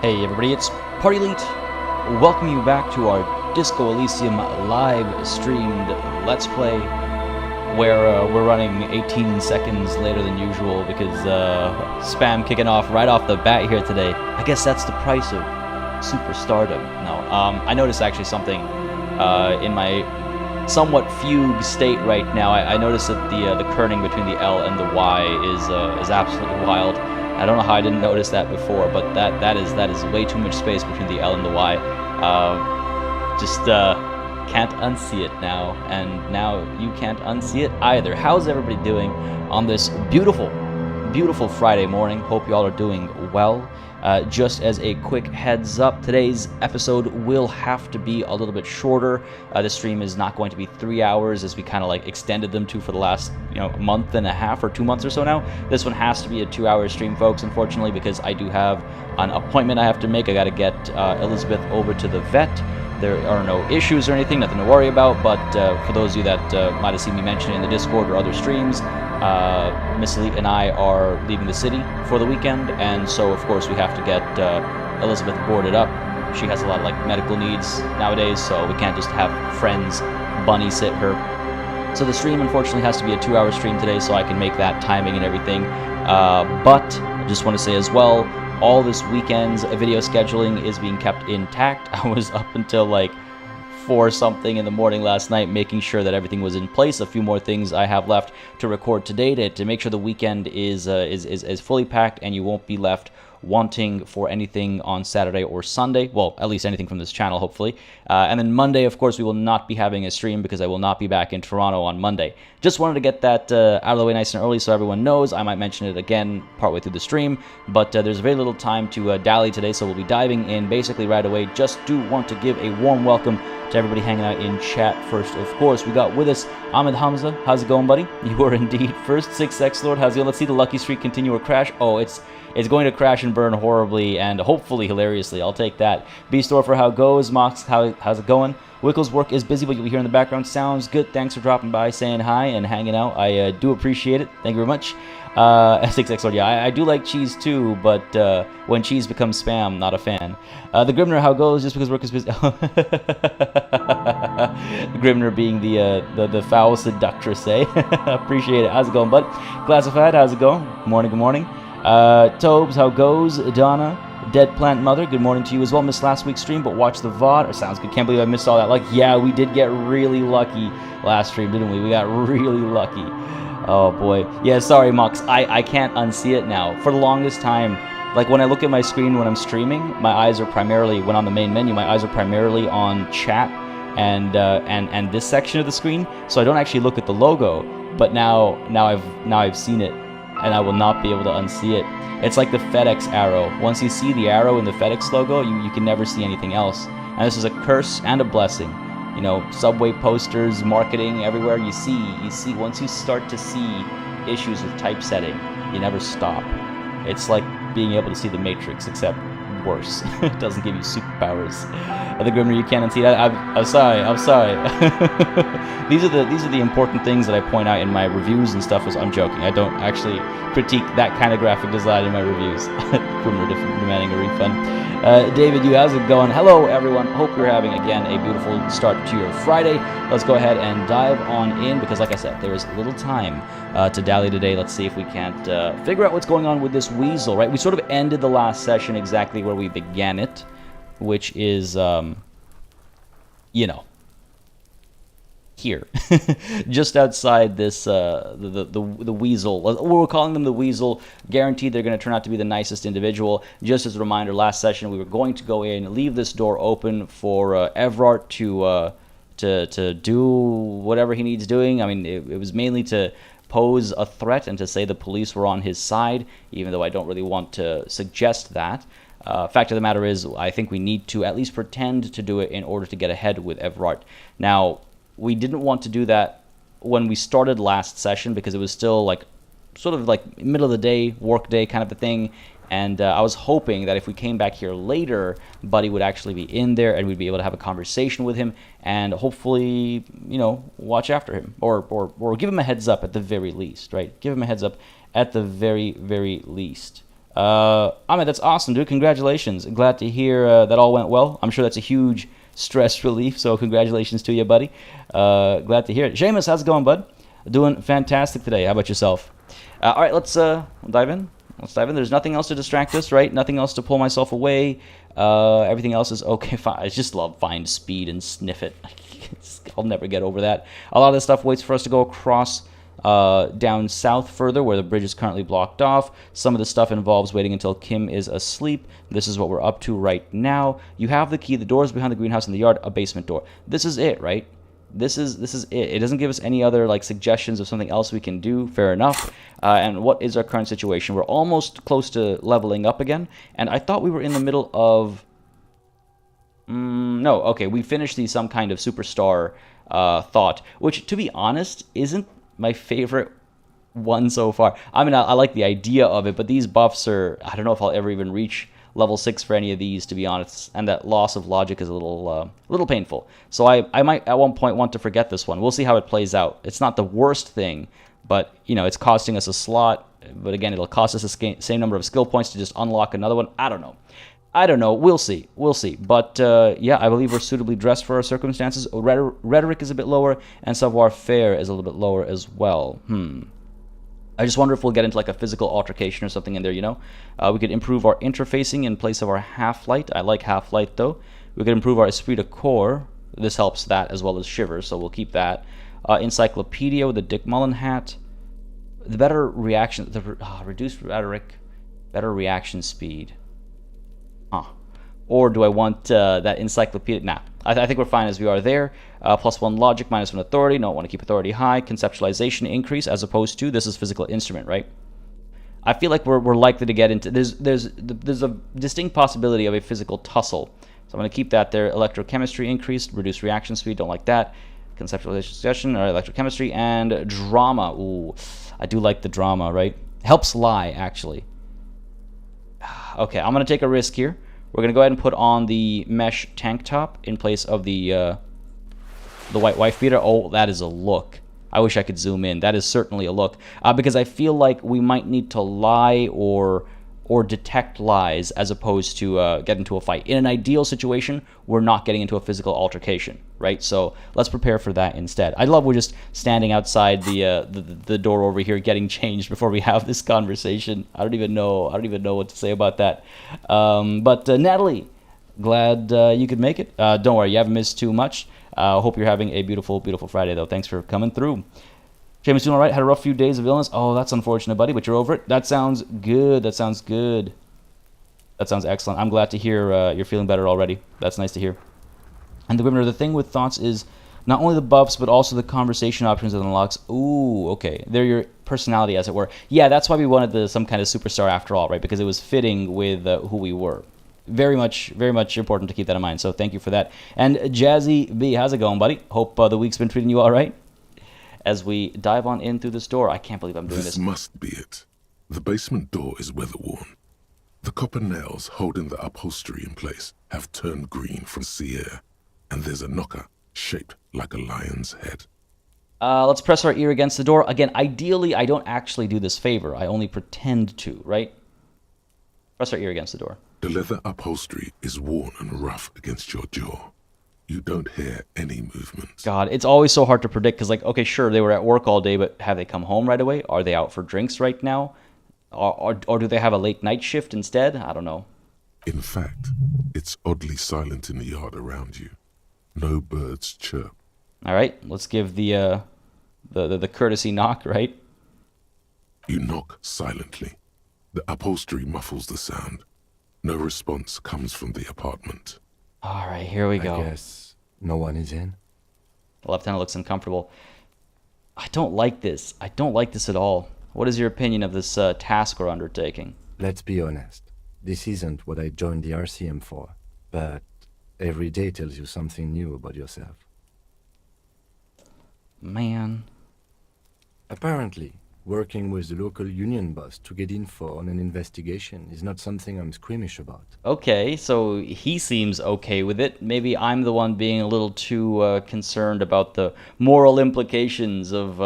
Hey everybody, it's PartyElite. Welcome you back to our Disco Elysium live streamed Let's Play, where we're running 18 seconds later than usual because spam kicking off right off the bat here today. I guess that's the price of superstardom. No, I noticed actually something in my somewhat fugue state right now. I noticed that the kerning between the L and the Y is absolutely wild. I don't know how I didn't notice that before, but that is way too much space between the L and the Y. Just can't unsee it now, and now you can't unsee it either. How's everybody doing on this beautiful Friday morning? Hope you all are doing well. Just as a quick heads up, today's episode will have to be a little bit shorter. The stream is not going to be 3 hours as we kind of like extended them to for the last month and a half or 2 months or so now. This one has to be a 2-hour stream, folks, unfortunately, because I do have an appointment I have to make. I got to get Elizabeth over to the vet. There are no issues or anything, nothing to worry about, but for those of you that might have seen me mention it in the Discord or other streams, Miss Elite and I are leaving the city for the weekend, and so of course we have to get Elizabeth boarded up. She has a lot of like medical needs nowadays, so we can't just have friends bunny sit her. So the stream unfortunately has to be a 2-hour stream today, so I can make that timing and everything. But I just want to say as well, all this weekend's video scheduling is being kept intact. I was up until like 4 something in the morning last night making sure that everything was in place. A few more things I have left to record today to make sure the weekend is fully packed and you won't be left wanting for anything on Saturday or Sunday. Well, at least anything from this channel, hopefully. And then Monday, of course, we will not be having a stream because I will not be back in Toronto on Monday. Just wanted to get that out of the way nice and early so everyone knows. I might mention it again partway through the stream, but there's very little time to dally today, so we'll be diving in basically right away. Just do want to give a warm welcome to everybody hanging out in chat first. Of course, we got with us Ahmed Hamza. How's it going, buddy? You are indeed first. 6X Lord, how's it going? Let's see the lucky streak continue or crash. Oh, it's going to crash and burn horribly and hopefully hilariously. I'll take that. B-Store for how it goes. Mox, how's it going? Wickle's work is busy, but you'll be here in the background. Sounds good. Thanks for dropping by, saying hi, and hanging out. I do appreciate it. Thank you very much. S6XL, yeah, I do like cheese too, but when cheese becomes spam, not a fan. The Grimner, how it goes, just because work is busy. Grimner being the foul seductress, eh? Appreciate it. How's it going, bud? Classified, how's it going? Good morning, good morning. Tobes, how goes? Donna, Dead Plant Mother, good morning to you as well. Missed last week's stream, but watch the VOD. Sounds good. Can't believe I missed all that. Like, yeah, we did get really lucky last stream, didn't we? We got really lucky. Oh boy. Yeah, sorry, Mox. I can't unsee it now. For the longest time, like when I look at my screen when I'm streaming, my eyes are primarily, when on the main menu, my eyes are primarily on chat and this section of the screen, so I don't actually look at the logo. But now I've seen it, and I will not be able to unsee it. It's like the FedEx arrow. Once you see the arrow in the FedEx logo, you can never see anything else. And this is a curse and a blessing. You know, subway posters, marketing, everywhere you see, once you start to see issues with typesetting, you never stop. It's like being able to see the Matrix, except worse. It doesn't give you superpowers. The Grimner, you can't unsee that. I'm sorry. These are the important things that I point out in my reviews and stuff. I'm joking. I don't actually critique that kind of graphic design in my reviews. Grimner demanding a refund. David, how's it going? Hello, everyone. Hope you're having, again, a beautiful start to your Friday. Let's go ahead and dive on in, because like I said, there is little time to dally today. Let's see if we can't figure out what's going on with this weasel, right? We sort of ended the last session exactly where we began it, which is, here, just outside this, the weasel. We're calling them the weasel. Guaranteed they're going to turn out to be the nicest individual. Just as a reminder, last session we were going to go in, leave this door open for Everard to do whatever he needs doing. I mean, it was mainly to pose a threat and to say the police were on his side, even though I don't really want to suggest that. Fact of the matter is, I think we need to at least pretend to do it in order to get ahead with Everard. Now, we didn't want to do that when we started last session because it was still like sort of like middle of the day, work day kind of a thing. And I was hoping that if we came back here later, Buddy would actually be in there and we'd be able to have a conversation with him and hopefully, watch after him or give him a heads up at the very least, right? Give him a heads up at the very, very least. Ahmed, that's awesome, dude. Congratulations. Glad to hear that all went well. I'm sure that's a huge stress relief, so congratulations to you, buddy. Glad to hear it. Seamus, how's it going, bud? Doing fantastic today. How about yourself? All right, let's dive in. Let's dive in. There's nothing else to distract us, right? Nothing else to pull myself away. Everything else is okay. Fine. I just love find speed and sniff it. I'll never get over that. A lot of this stuff waits for us to go across down south further where the bridge is currently blocked off. Some of the stuff involves waiting until Kim is asleep. This is what we're up to right now. You have the key. The doors behind the greenhouse in the yard, a basement door. This is it, right? This is it. It doesn't give us any other like suggestions of something else we can do. Fair enough. And what is our current situation? We're almost close to leveling up again. And I thought we were in the middle of... no, okay. We finished some kind of superstar thought, which, to be honest, isn't my favorite one so far. I mean, I like the idea of it, but these buffs are... I don't know if I'll ever even reach level 6 for any of these, to be honest, and that loss of logic is a little painful. So I might at one point want to forget this one. We'll see how it plays out. It's not the worst thing, but you know, it's costing us a slot. But again, it'll cost us the same number of skill points to just unlock another one. I don't know. We'll see. But yeah, I believe we're suitably dressed for our circumstances. Rhetoric is a bit lower, and savoir-faire is a little bit lower as well. I just wonder if we'll get into like a physical altercation or something in there, you know? We could improve our interfacing in place of our half-light. I like half-light, though. We could improve our esprit de corps. This helps that as well as shivers, so we'll keep that. Encyclopedia with the Dick Mullen hat. The better reaction... reduced rhetoric. Better reaction speed. Or do I want that encyclopedia? Nah, I think we're fine as we are there. +1 logic, -1 authority. No, I want to keep authority high. Conceptualization increase as opposed to, this is physical instrument, right? I feel like we're likely to get into, there's a distinct possibility of a physical tussle. So I'm going to keep that there. Electrochemistry increased, reduced reaction speed, don't like that. Conceptualization suggestion, or electrochemistry, and drama. Ooh, I do like the drama, right? Helps lie, actually. Okay, I'm going to take a risk here. We're going to go ahead and put on the mesh tank top in place of the white wife beater. Oh, that is a look. I wish I could zoom in. That is certainly a look. Because I feel like we might need to lie or detect lies as opposed to get into a fight. In an ideal situation, we're not getting into a physical altercation, right? So let's prepare for that instead. I love we're just standing outside the door over here getting changed before we have this conversation. I don't even know what to say about that. But Natalie, glad you could make it. Don't worry, you haven't missed too much. Hope you're having a beautiful, beautiful Friday, though. Thanks for coming through. James, doing all right? Had a rough few days of illness. Oh, that's unfortunate, buddy, but you're over it. That sounds good. That sounds good. That sounds excellent. I'm glad to hear you're feeling better already. That's nice to hear. And the Grimner, the thing with thoughts is not only the buffs, but also the conversation options it unlocks. Ooh, okay. They're your personality, as it were. Yeah, that's why we wanted some kind of superstar after all, right? Because it was fitting with who we were. Very much important to keep that in mind. So thank you for that. And Jazzy B, how's it going, buddy? Hope the week's been treating you all right. As we dive on in through this door. I can't believe I'm doing this. This must be it. The basement door is weather-worn. The copper nails holding the upholstery in place have turned green from sea air, and there's a knocker shaped like a lion's head. Let's press our ear against the door. Again, ideally, I don't actually do this favor. I only pretend to, right? Press our ear against the door. The leather upholstery is worn and rough against your jaw. You don't hear any movements. God, it's always so hard to predict because, like, okay, sure, they were at work all day, but have they come home right away? Are they out for drinks right now? Or do they have a late night shift instead? I don't know. In fact, it's oddly silent in the yard around you. No birds chirp. All right, let's give the courtesy knock, right? You knock silently. The upholstery muffles the sound. No response comes from the apartment. All right, here we go. I guess no one is in. The lieutenant looks uncomfortable. I don't like this. I don't like this at all. What is your opinion of this task we're undertaking? Let's be honest. This isn't what I joined the RCM for, but every day tells you something new about yourself. Man. Apparently, working with the local union boss to get info on an investigation is not something I'm squeamish about. Okay, so he seems okay with it. Maybe I'm the one being a little too concerned about the moral implications of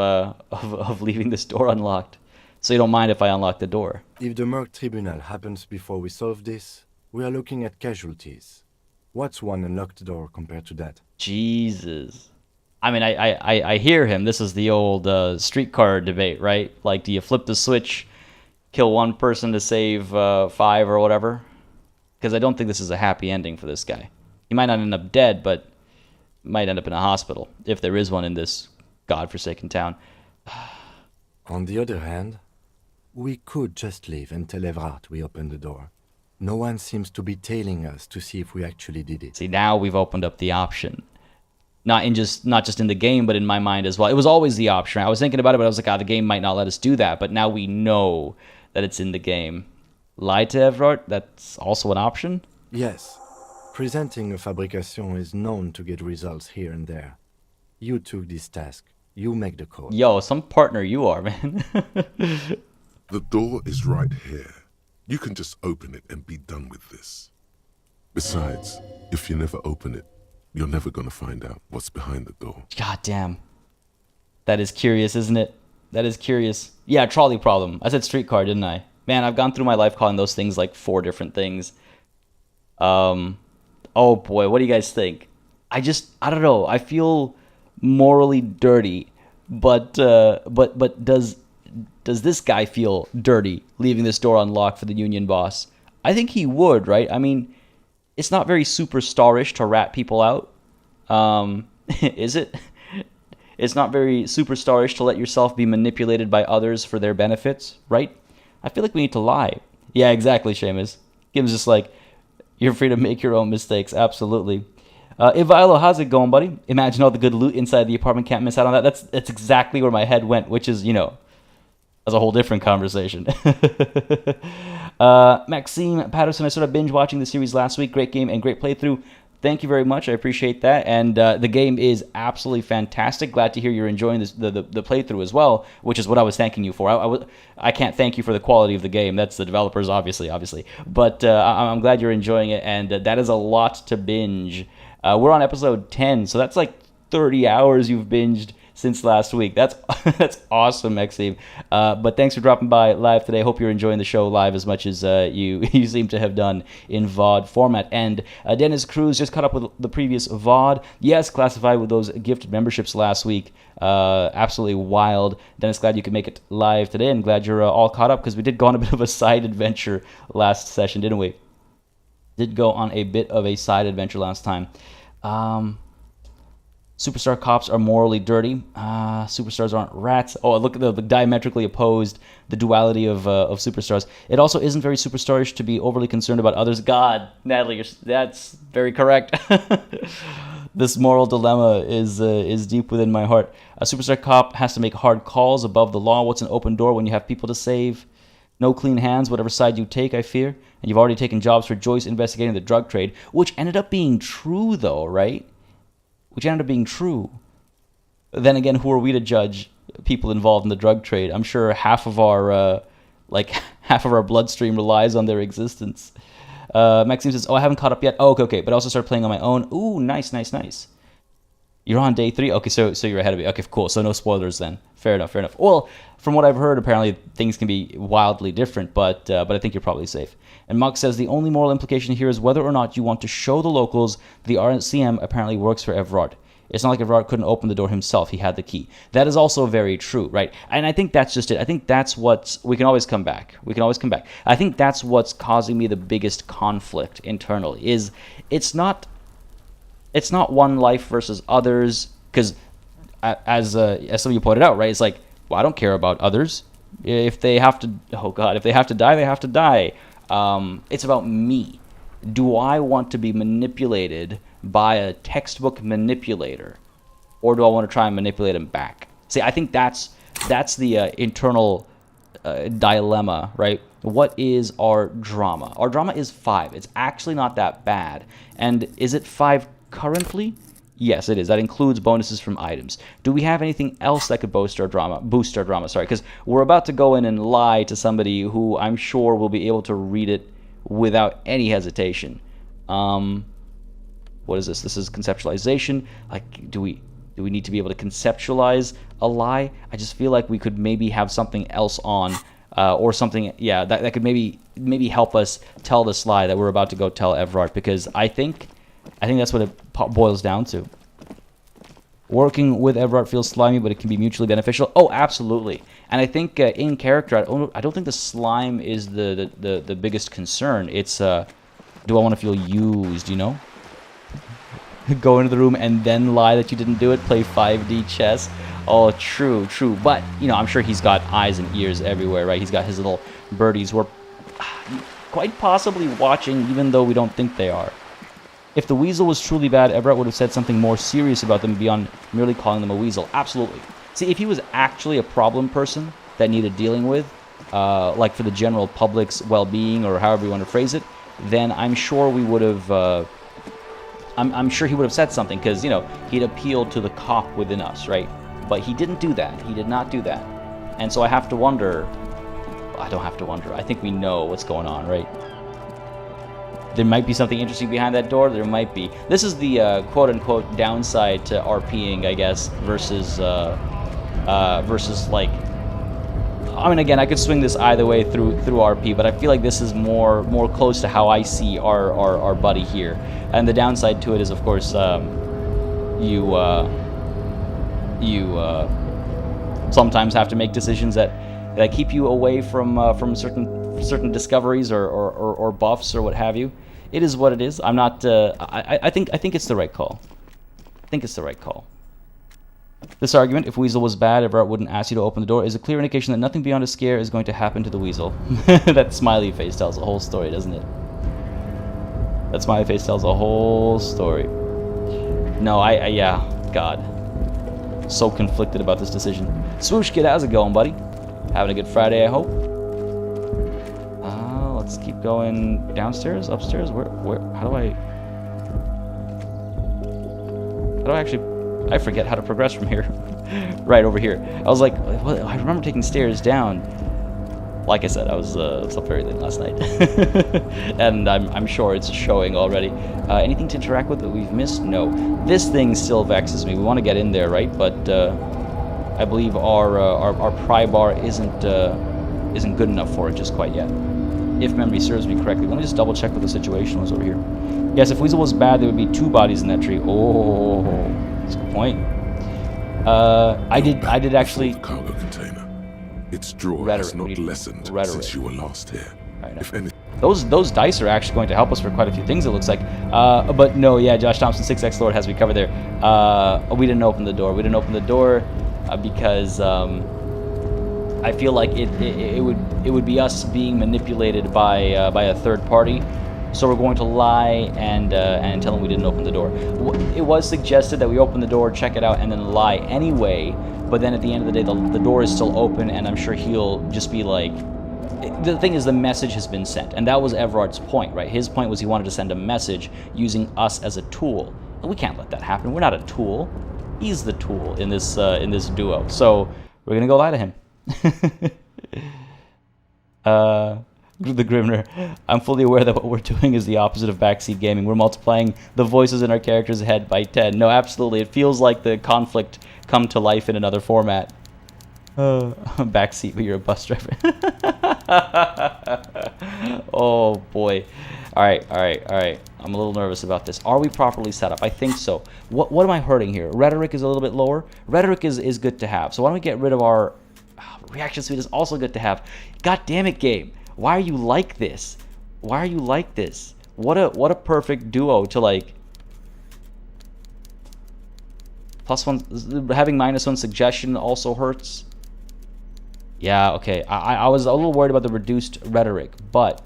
leaving this door unlocked. So you don't mind if I unlock the door? If the Merc Tribunal happens before we solve this, we are looking at casualties. What's one unlocked door compared to that? Jesus. I mean, I hear him. This is the old streetcar debate, right? Like, do you flip the switch, kill one person to save 5 or whatever? Because I don't think this is a happy ending for this guy. He might not end up dead, but might end up in a hospital, if there is one in this godforsaken town. On the other hand, we could just leave and tell Evrard we opened the door. No one seems to be tailing us to see if we actually did it. See, now we've opened up the option. Not just in the game, but in my mind as well. It was always the option. I was thinking about it, but I was like, the game might not let us do that. But now we know that it's in the game. Lie to Evrard, that's also an option? Yes. Presenting a fabrication is known to get results here and there. You took this task. You make the call. Yo, some partner you are, man. The door is right here. You can just open it and be done with this. Besides, if you never open it, you're never going to find out what's behind the door. God damn. That is curious, isn't it? That is curious. Yeah, trolley problem. I said streetcar, didn't I? Man, I've gone through my life calling those things like 4 different things. Oh boy, what do you guys think? I don't know. I feel morally dirty, but does this guy feel dirty leaving this door unlocked for the union boss? I think he would, right? I mean, it's not very superstarish to rat people out. Is it? It's not very superstarish to let yourself be manipulated by others for their benefits, right? I feel like we need to lie. Yeah, exactly, Seamus. Kim's just like, you're free to make your own mistakes. Absolutely. Ivilo, how's it going, buddy? Imagine all the good loot inside the apartment. Can't miss out on that. That's exactly where my head went, which is, that's a whole different conversation. Maxime Patterson, I started binge watching the series last week. Great game and great playthrough. Thank you very much. I appreciate that. And the game is absolutely fantastic. Glad to hear you're enjoying the playthrough as well, which is what I was thanking you for. I can't thank you for the quality of the game. That's the developers, obviously. But I'm glad you're enjoying it, and that is a lot to binge. We're on episode 10, so that's like 30 hours you've binged since last week. That's awesome, Maxime. But thanks for dropping by live today. Hope you're enjoying the show live as much as you seem to have done in VOD format. And Dennis Cruz just caught up with the previous VOD. Yes, classified with those gifted memberships last week. Absolutely wild. Dennis, glad you could make it live today, and glad you're all caught up, because we did go on a bit of a side adventure last session, didn't we? Did go on a bit of a side adventure last time. Superstar cops are morally dirty. Superstars aren't rats. Oh, look at the diametrically opposed, the duality of superstars. It also isn't very superstarish to be overly concerned about others. God, Natalie, that's very correct. This moral dilemma is deep within my heart. A superstar cop has to make hard calls above the law. What's an open door when you have people to save? No clean hands, whatever side you take, I fear. And you've already taken jobs for Joyce investigating the drug trade, which ended up being true, though, right? Which ended up being true. Then again, who are we to judge people involved in the drug trade? I'm sure half of our bloodstream relies on their existence. Maxime says, "Oh, I haven't caught up yet." Oh, okay. But I also started playing on my own. Ooh, nice. You're on day 3? Okay, so you're ahead of me. Okay, cool. So no spoilers then. Fair enough. Well, from what I've heard, apparently things can be wildly different, but I think you're probably safe. And Mux says, the only moral implication here is whether or not you want to show the locals that the RCM apparently works for Evrard. It's not like Evrard couldn't open the door himself. He had the key. That is also very true, right? And I think that's just it. I think that's what's... We can always come back. I think that's what's causing me the biggest conflict internally, is it's not one life versus others, because as some of you pointed out, right, it's like, well, I don't care about others. If they have to die, they have to die. It's about me. Do I want to be manipulated by a textbook manipulator, or do I want to try and manipulate him back? See, I think that's the internal dilemma, right? What is our drama? Our drama is 5. It's actually not that bad. And is it 5 currently? Yes, it is. That includes bonuses from items. Do we have anything else that could boost our drama? Because we're about to go in and lie to somebody who I'm sure will be able to read it without any hesitation. What is this? This is conceptualization. Like, do we need to be able to conceptualize a lie? I just feel like we could maybe have something else on or something. Yeah, that could maybe help us tell this lie that we're about to go tell Everard, because I think that's what it boils down to. Working with Everard feels slimy, but it can be mutually beneficial. Oh, absolutely. And I think in character, I don't think the slime is the biggest concern. It's do I want to feel used, you know? Go into the room and then lie that you didn't do it. Play 5D chess. Oh, true. But, you know, I'm sure he's got eyes and ears everywhere, right? He's got his little birdies who are quite possibly watching, even though we don't think they are. If the weasel was truly bad, Everett would have said something more serious about them beyond merely calling them a weasel. Absolutely. See, if he was actually a problem person that needed dealing with, like for the general public's well-being, or however you want to phrase it, then I'm sure we would have... I'm sure he would have said something, because, you know, he'd appealed to the cop within us, right? But he didn't do that. He did not do that. And so I have to wonder... I don't have to wonder. I think we know what's going on, right? There might be something interesting behind that door. There might be. This is the quote-unquote downside to RPing, I guess, versus like... I mean, again, I could swing this either way through RP, but I feel like this is more close to how I see our buddy here. And the downside to it is, of course, you sometimes have to make decisions that keep you away from certain discoveries or buffs or what have you. It is what it is. I'm not. I think it's the right call. I think it's the right call. This argument, if Weasel was bad, Everett wouldn't ask you to open the door, is a clear indication that nothing beyond a scare is going to happen to the Weasel. That smiley face tells a whole story, doesn't it? That smiley face tells a whole story. No, yeah, God. So conflicted about this decision. Swoosh Kid, how's it going, buddy? Having a good Friday, I hope. Let's keep going downstairs, upstairs. Where? How do I actually? I forget how to progress from here. Right over here. I was like, what? I remember taking stairs down. Like I said, I was up very late last night, and I'm sure it's showing already. Anything to interact with that we've missed? No. This thing still vexes me. We want to get in there, right? But I believe our pry bar isn't good enough for it just quite yet. If memory serves me correctly. Let me just double check what the situation was over here. Yes, if Weasel was bad, there would be 2 bodies in that tree. Oh, that's a good point. I did actually... The cargo container. Its drawer has not lessened since you were last here. If any... Those dice are actually going to help us for quite a few things, it looks like. But no, yeah, Josh Thompson, 6X Lord has me covered there. We didn't open the door. We didn't open the door because I feel like it would be us being manipulated by a third party. So we're going to lie and tell him we didn't open the door. It was suggested that we open the door, check it out, and then lie anyway. But then at the end of the day, the door is still open, and I'm sure he'll just be like... The thing is, the message has been sent, and that was Everard's point, right? His point was he wanted to send a message using us as a tool. And we can't let that happen. We're not a tool. He's the tool in this duo. So we're gonna go lie to him. The Grimner. I'm fully aware that what we're doing is the opposite of backseat gaming. We're multiplying the voices in our characters' head by 10. No, absolutely. It feels like the conflict come to life in another format. Backseat, but you're a bus driver. Oh boy. All right. I'm a little nervous about this. Are we properly set up? I think so. What am I hurting here? Rhetoric is a little bit lower. Rhetoric is good to have. So why don't we get rid of our reaction speed is also good to have. God damn it, game. Why are you like this? Why are you like this? What a perfect duo to like. +1, having -1 suggestion also hurts. Yeah, okay. I was a little worried about the reduced rhetoric, but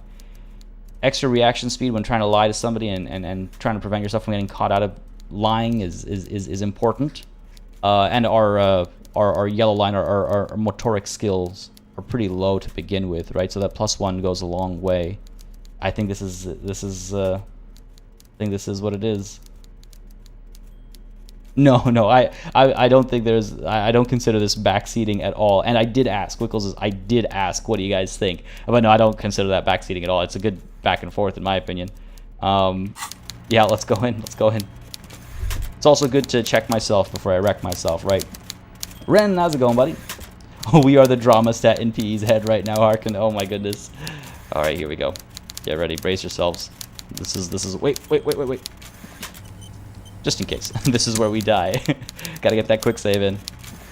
extra reaction speed when trying to lie to somebody and trying to prevent yourself from getting caught out of lying is important. And our yellow line, our motoric skills are pretty low to begin with, right? So that +1 goes a long way. I think this is what it is. No, I don't think I don't consider this backseating at all. And I did ask, I did ask, what do you guys think? But no, I don't consider that backseating at all. It's a good back and forth in my opinion. Yeah, let's go in. It's also good to check myself before I wreck myself, right? Ren, how's it going, buddy? We are the drama stat in PE's head right now, Harkin. Oh my goodness. All right, here we go. Get ready, brace yourselves. This is. Wait. Just in case. This is where we die. Gotta get that quick save in.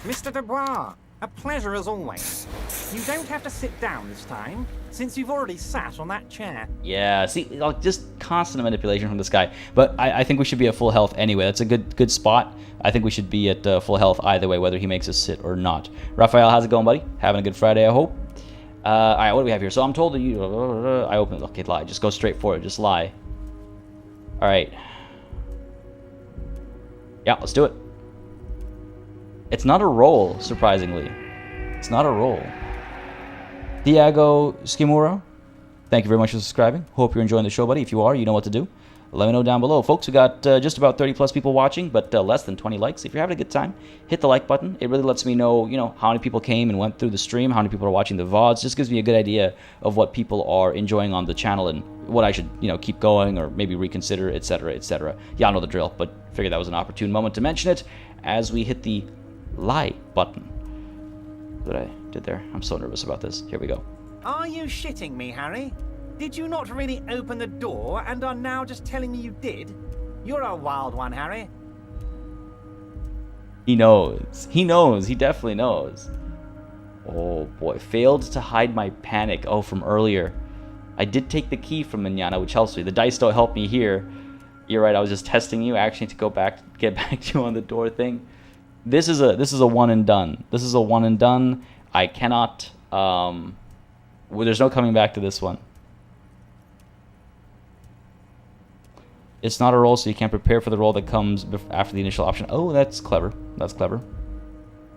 Mr. Dubois, a pleasure as always. You don't have to sit down this time, since you've already sat on that chair. Yeah, see, like, just constant manipulation from this guy. But I think we should be at full health anyway. That's a good spot. I think we should be at full health either way, whether he makes us sit or not. Raphael, how's it going, buddy? Having a good Friday, I hope. All right, what do we have here? So I'm told that you... I open it. Okay, lie. Just go straight for it. Just lie. All right. Yeah, let's do it. It's not a roll, surprisingly. It's not a roll. Thiago Skimura, thank you very much for subscribing. Hope you're enjoying the show, buddy. If you are, you know what to do. Let me know down below. Folks, we got just about 30 plus people watching, but less than 20 likes. If you're having a good time, hit the like button. It really lets me know, how many people came and went through the stream, how many people are watching the VODs. Just gives me a good idea of what people are enjoying on the channel and what I should, keep going or maybe reconsider, etc., etc. Y'all know the drill, but figured that was an opportune moment to mention it as we hit the like button. What I did there. I'm so nervous about this. Here we go. Are you shitting me, Harry? Did you not really open the door and are now just telling me you did? You're a wild one, Harry. He knows. He knows. He definitely knows. Oh boy. Failed to hide my panic. Oh, from earlier. I did take the key from Manana, which helps me. The dice don't help me here. You're right. I was just testing you. I actually need to go back, get back to you on the door thing. This is a one and done. This is a one and done. I cannot. Well, there's no coming back to this one. It's not a roll, so you can't prepare for the roll that comes after the initial option. Oh, that's clever. That's clever.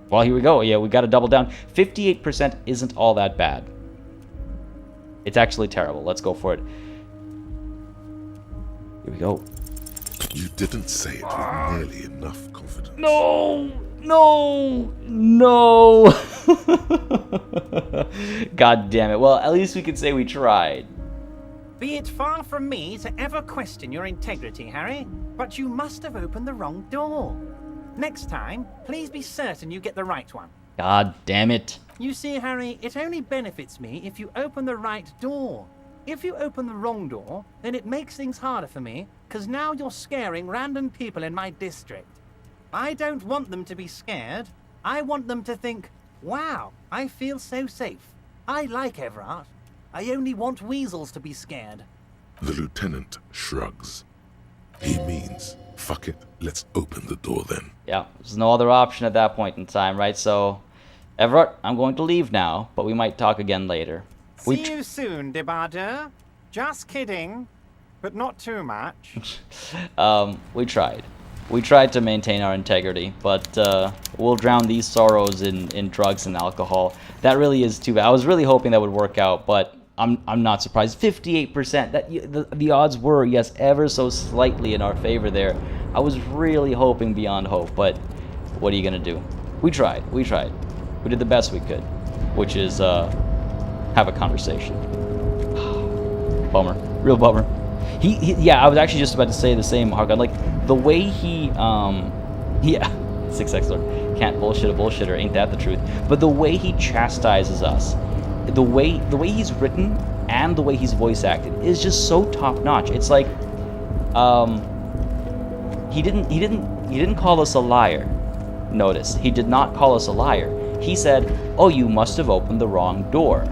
Well, here we go. Yeah, we got to double down. 58% isn't all that bad. It's actually terrible. Let's go for it. Here we go. You didn't say it with nearly enough confidence. No! God damn it. Well, at least we could say we tried. Be it far from me to ever question your integrity, Harry, but you must have opened the wrong door. Next time, please be certain you get the right one. God damn it. You see, Harry, it only benefits me if you open the right door. If you open the wrong door, then it makes things harder for me, because now you're scaring random people in my district. I don't want them to be scared. I want them to think, wow, I feel so safe. I like Everard. I only want weasels to be scared. The lieutenant shrugs. He means, fuck it, let's open the door then. Yeah, there's no other option at that point in time, right? So, Everard, I'm going to leave now, but we might talk again later. See you soon, Debardeur. Just kidding, but not too much. We tried. We tried to maintain our integrity, but we'll drown these sorrows in drugs and alcohol. That really is too bad. I was really hoping that would work out, but I'm not surprised. 58%. That the odds were, yes, ever so slightly in our favor there. I was really hoping beyond hope, but what are you gonna do? We tried. We tried. We did the best we could, which is have a conversation. Bummer. Real bummer. Yeah, I was actually just about to say the same, Hargon. Like, the way he, yeah, 6x Lord. Can't bullshit a bullshitter, ain't that the truth? But the way he chastises us, the way he's written and the way he's voice acted is just so top notch. It's like, he didn't call us a liar. Notice, he did not call us a liar. He said, oh, you must have opened the wrong door.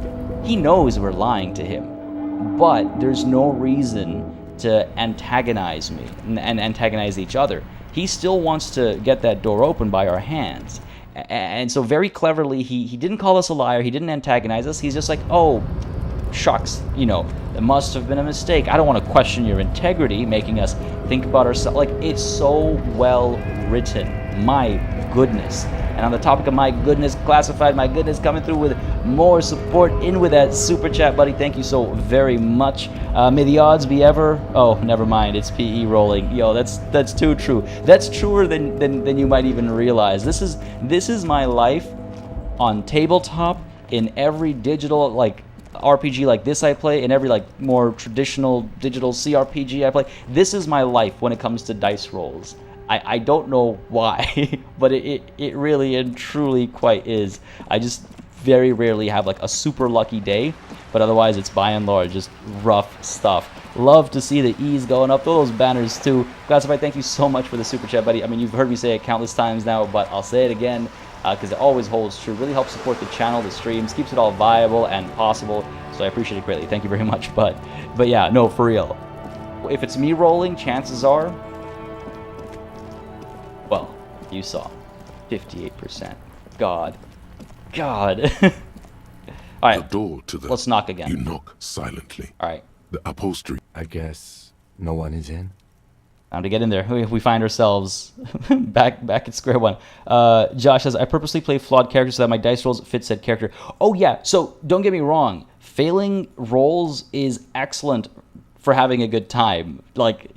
He knows we're lying to him, but there's no reason to antagonize me and antagonize each other. He still wants to get that door open by our hands. And so very cleverly, he didn't call us a liar, he didn't antagonize us, he's just like, oh, shucks, it must have been a mistake. I don't want to question your integrity, making us think about ourselves. Like, it's so well written, my goodness. And on the topic of my goodness, classified my goodness, coming through with more support in with that super chat, buddy. Thank you so very much. May the odds be ever. Oh, never mind. It's PE rolling. Yo, that's too true. That's truer than you might even realize. This is my life on tabletop, in every digital like RPG like this I play, in every like more traditional digital CRPG I play. This is my life when it comes to dice rolls. I don't know why, but it really and truly quite is. very rarely have like a super lucky day, but otherwise it's by and large just rough stuff. Love to see the E's going up, those banners too. Classified, thank you so much for the super chat, buddy. I mean, you've heard me say it countless times now, but I'll say it again because it always holds true. Really helps support the channel, the streams, keeps it all viable and possible. So I appreciate it greatly. Thank you very much. But yeah, no, for real. If it's me rolling, chances are, well, you saw, 58%. God. All right, The door to the... let's knock again. You knock silently. All right, The upholstery... I guess no one is in. time to get in there. We find ourselves back at square one. Josh says, I purposely play flawed characters so that my dice rolls fit said character. Oh yeah, so don't get me wrong. Failing rolls is excellent for having a good time. Like,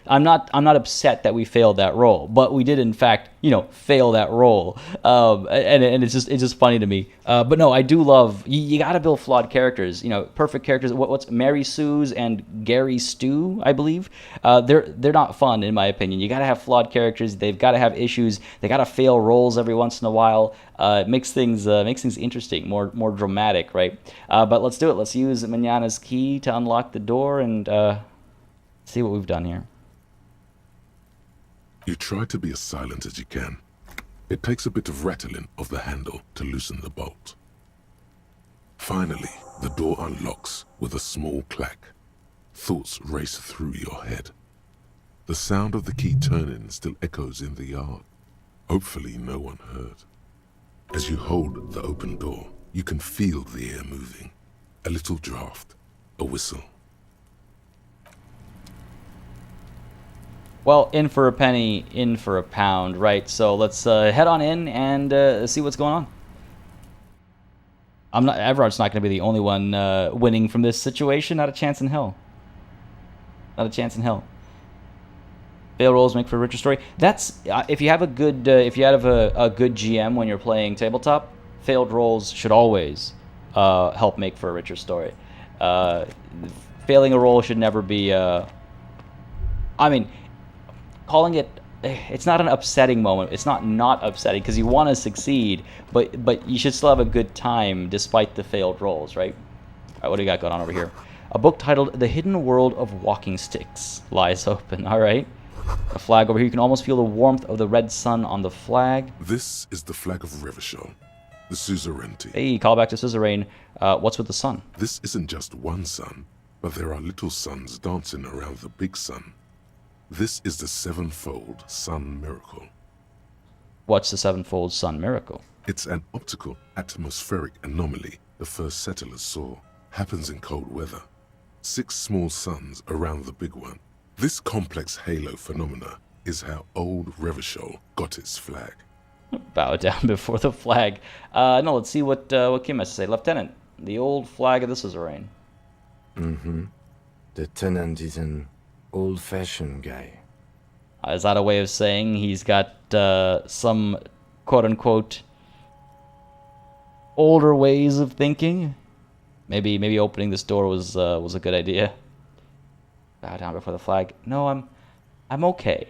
I'm not upset that we failed that roll, but we did in fact, fail that roll, and it's just funny to me. But no, I do love you got to build flawed characters, perfect characters. What's Mary Sue's and Gary Stew, I believe. They're not fun in my opinion. You got to have flawed characters. They've got to have issues. They got to fail rolls every once in a while. It makes things interesting, more dramatic, right? But let's do it. Let's use Manana's key to unlock the door and. See what we've done here. You try to be as silent as you can. It takes a bit of rattling of the handle to loosen the bolt. Finally, the door unlocks with a small clack. Thoughts race through your head. The sound of the key turning still echoes in the yard. Hopefully no one heard. As you hold the open door, you can feel the air moving. A little draft, a whistle. Well, in for a penny, in for a pound, right? So let's head on in and see what's going on. Everard's not going to be the only one winning from this situation. Not a chance in hell. Not a chance in hell. Fail rolls make for a richer story. That's if you have a good a good GM when you're playing tabletop. Failed rolls should always help make for a richer story. Failing a roll should never be. Calling it's not an upsetting moment. It's not upsetting because you want to succeed, but you should still have a good time despite the failed rolls, right? All right, what do we got going on over here? A book titled The Hidden World of Walking Sticks lies open. All right. A flag over here. You can almost feel the warmth of the red sun on the flag. This is the flag of Revachol, the suzerainty. Hey, call back to suzerain. What's with the sun? This isn't just one sun, but there are little suns dancing around the big sun. This is the sevenfold sun miracle. What's the sevenfold sun miracle? It's an optical atmospheric anomaly the first settlers saw. Happens in cold weather. 6 small suns around the big one. This complex halo phenomena is how old Revachol got its flag. Bow down before the flag. No, let's see what Kim has to say. Lieutenant, the old flag of the suzerain. Mm-hmm. The tenant is an old-fashioned guy. Is that a way of saying he's got some quote-unquote older ways of thinking? Maybe opening this door was a good idea. Bow down before the flag. No, I'm okay.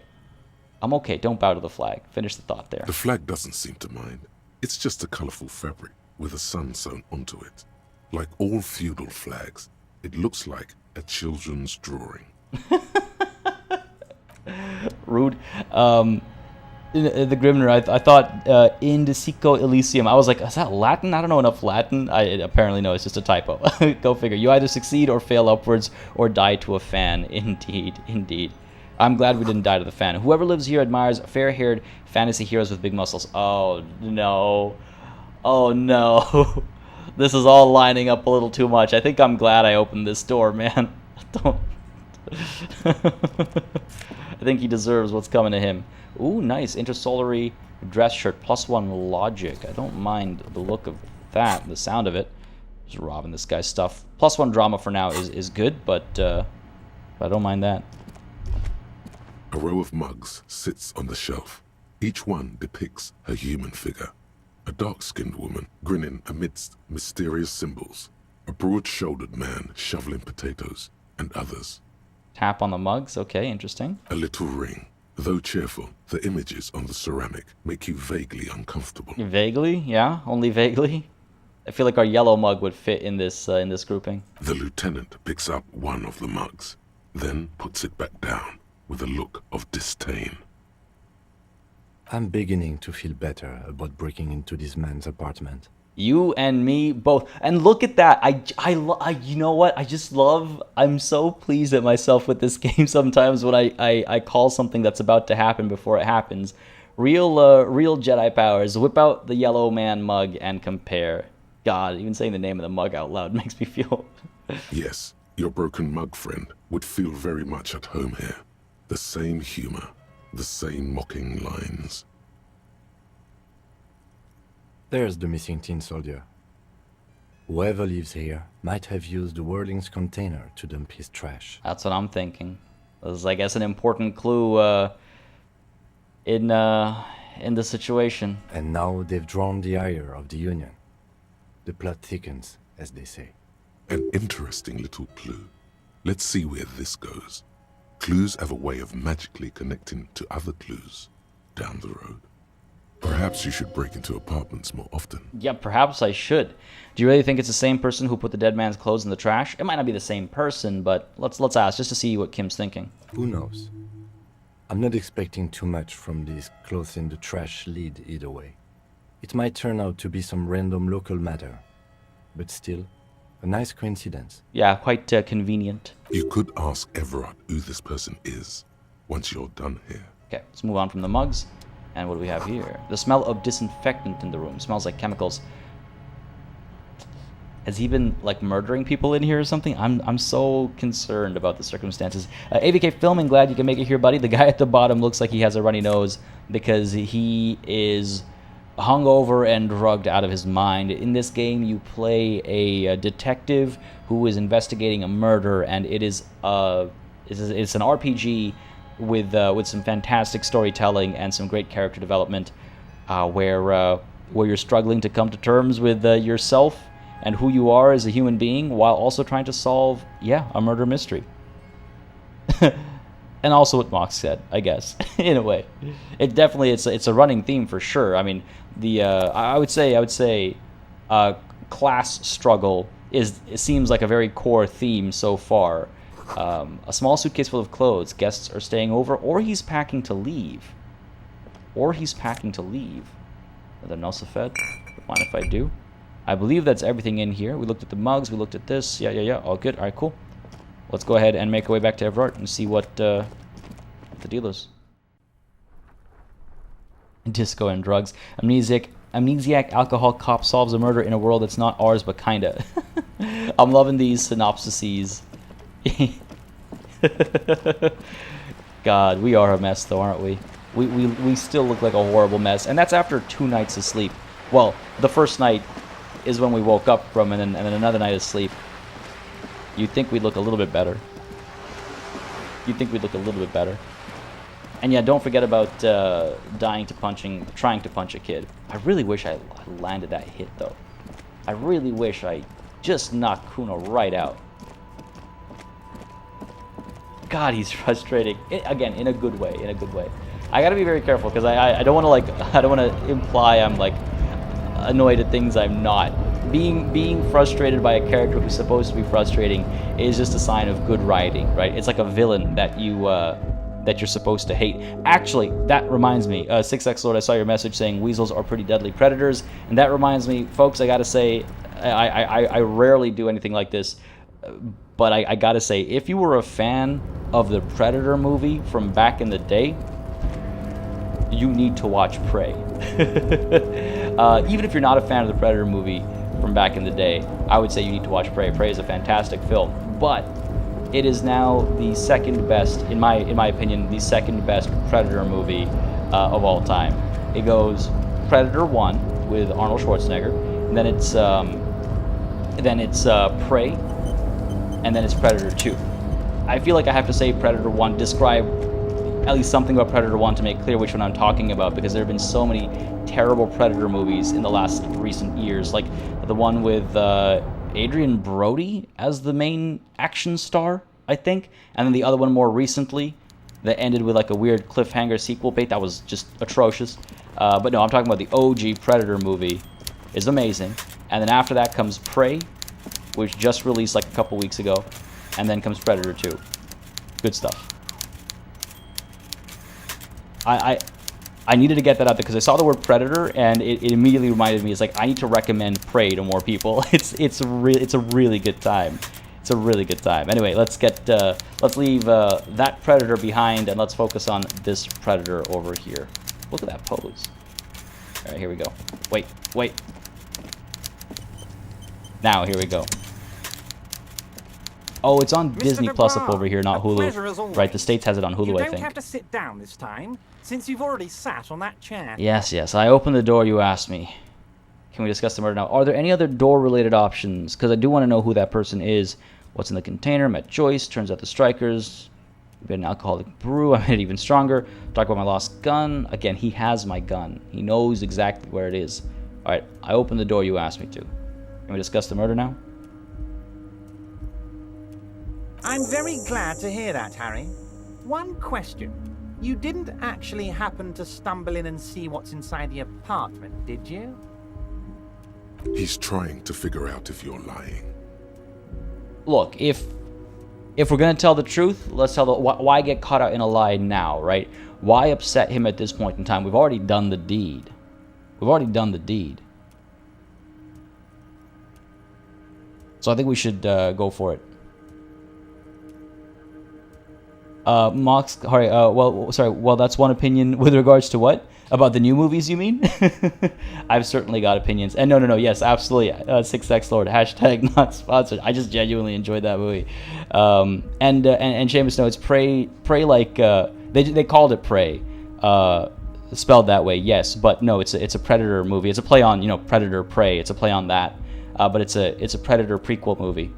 I'm okay. Don't bow to the flag. Finish the thought there. The flag doesn't seem to mind. It's just a colorful fabric with a sun sewn onto it. Like all feudal flags, it looks like a children's drawing. Rude. The Grimner, I thought in Disco Elysium. I was like, is that Latin? I don't know enough Latin. Apparently no, it's just a typo. Go figure. You either succeed or fail upwards or die to a fan. Indeed. I'm glad we didn't die to the fan. Whoever lives here admires fair-haired fantasy heroes with big muscles. Oh no. This is all lining up a little too much. I think I'm glad I opened this door, man. Don't. I think he deserves what's coming to him. Ooh, nice. Intersolary dress shirt. +1 logic. I don't mind the look of that, the sound of it. Just robbing this guy's stuff. +1 drama for now is good, but I don't mind that. A row of mugs sits on the shelf. Each one depicts a human figure. A dark-skinned woman grinning amidst mysterious symbols. A broad-shouldered man shoveling potatoes, and others. Tap on the mugs. Okay, interesting. A little ring. Though cheerful, the images on the ceramic make you vaguely uncomfortable. Vaguely? Yeah, only vaguely? I feel like our yellow mug would fit in this grouping. The lieutenant picks up one of the mugs, then puts it back down with a look of disdain. I'm beginning to feel better about breaking into this man's apartment. You and me both. And look at that. You know what? I'm so pleased at myself with this game sometimes when I call something that's about to happen before it happens. Real Jedi powers. Whip out the yellow man mug and compare. God, even saying the name of the mug out loud makes me feel... Yes, your broken mug friend would feel very much at home here. The same humor, the same mocking lines. There's the missing tin soldier. Whoever lives here might have used the Whirling's container to dump his trash. That's what I'm thinking. This is, I guess, an important clue in the situation. And now they've drawn the ire of the Union. The plot thickens, as they say. An interesting little clue. Let's see where this goes. Clues have a way of magically connecting to other clues down the road. Perhaps you should break into apartments more often. Yeah, perhaps I should. Do you really think it's the same person who put the dead man's clothes in the trash? It might not be the same person, but let's ask just to see what Kim's thinking. Who knows? I'm not expecting too much from this clothes in the trash lead either way. It might turn out to be some random local matter, but still, a nice coincidence. Yeah, quite convenient. You could ask Everard who this person is once you're done here. Okay, let's move on from the mugs. And what do we have here? The smell of disinfectant in the room. Smells like chemicals. Has he been, like, murdering people in here or something? I'm so concerned about the circumstances. AVK Filming, glad you can make it here, buddy. The guy at the bottom looks like he has a runny nose because he is hungover and drugged out of his mind. In this game, you play a detective who is investigating a murder, and it's an RPG with some fantastic storytelling and some great character development, where you're struggling to come to terms with yourself and who you are as a human being, while also trying to solve, a murder mystery. And also what Mox said, I guess, in a way. It definitely it's a running theme for sure. I mean, I would say class struggle seems like a very core theme so far. A small suitcase full of clothes. Guests are staying over, or he's packing to leave. Nothing else fed? Mind if I do? I believe that's everything in here. We looked at the mugs. We looked at this. Yeah. All good. All right, cool. Let's go ahead and make our way back to Everard and see what the deal is. Disco and drugs. Amnesiac alcohol cop solves a murder in a world that's not ours, but kinda. I'm loving these synopsises. God, we are a mess though, aren't we? We still look like a horrible mess, and that's after 2 nights of sleep. Well, the first night is when we woke up from, and then another night of sleep. You'd think we'd look a little bit better. And yeah, don't forget about trying to punch a kid. I really wish I landed that hit though. I really wish I just knocked Kuno right out. God, he's frustrating. Again, in a good way. I gotta be very careful because I don't want to imply I'm like annoyed at things I'm not. Being frustrated by a character who's supposed to be frustrating is just a sign of good writing, right? It's like a villain that you're supposed to hate. Actually, that reminds me, 6X Lord, I saw your message saying weasels are pretty deadly predators, and that reminds me, folks, I gotta say, I rarely do anything like this, but I gotta say, if you were a fan of the Predator movie from back in the day, you need to watch Prey. Even if you're not a fan of the Predator movie from back in the day, I would say you need to watch Prey. Prey is a fantastic film, but it is now the second best, in my opinion, the second best Predator movie of all time. It goes Predator 1 with Arnold Schwarzenegger, and then it's Prey, and then it's Predator 2. I feel like I have to say Predator 1, describe at least something about Predator 1 to make clear which one I'm talking about, because there have been so many terrible Predator movies in the last recent years, like the one with Adrian Brody as the main action star, I think, and then the other one more recently that ended with like a weird cliffhanger sequel bait that was just atrocious. But no, I'm talking about the OG Predator movie. It's amazing. And then after that comes Prey, which just released like a couple weeks ago. And then comes Predator 2. Good stuff. I needed to get that out there because I saw the word Predator and it immediately reminded me. It's like I need to recommend Prey to more people. It's a really good time. It's a really good time. Anyway, let's leave that Predator behind and let's focus on this Predator over here. Look at that pose. All right, here we go. Wait. Now here we go. Oh, it's on Disney Plus up over here, not Hulu. Right, the States has it on Hulu, I think. You don't have to sit down this time, since you've already sat on that chair. Yes, I opened the door you asked me. Can we discuss the murder now? Are there any other door-related options? Because I do want to know who that person is. What's in the container? Met Joyce. Turns out the strikers. We've been an alcoholic brew. I made it even stronger. Talk about my lost gun. Again, he has my gun. He knows exactly where it is. All right, I opened the door you asked me to. Can we discuss the murder now? I'm very glad to hear that, Harry. One question. You didn't actually happen to stumble in and see what's inside the apartment, did you? He's trying to figure out if you're lying. Look, if we're gonna tell the truth, let's tell the why get caught out in a lie now, right? Why upset him at this point in time? We've already done the deed. So I think we should go for it. Mox, sorry, well, that's one opinion with regards to what? About the new movies, you mean? I've certainly got opinions. And no, yes, absolutely. 6X Lord, hashtag not sponsored. I just genuinely enjoyed that movie. And Seamus notes, Prey like, they called it Prey, spelled that way, yes, but no, it's a Predator movie. It's a play on, Predator, Prey. It's a play on that. But it's a Predator prequel movie.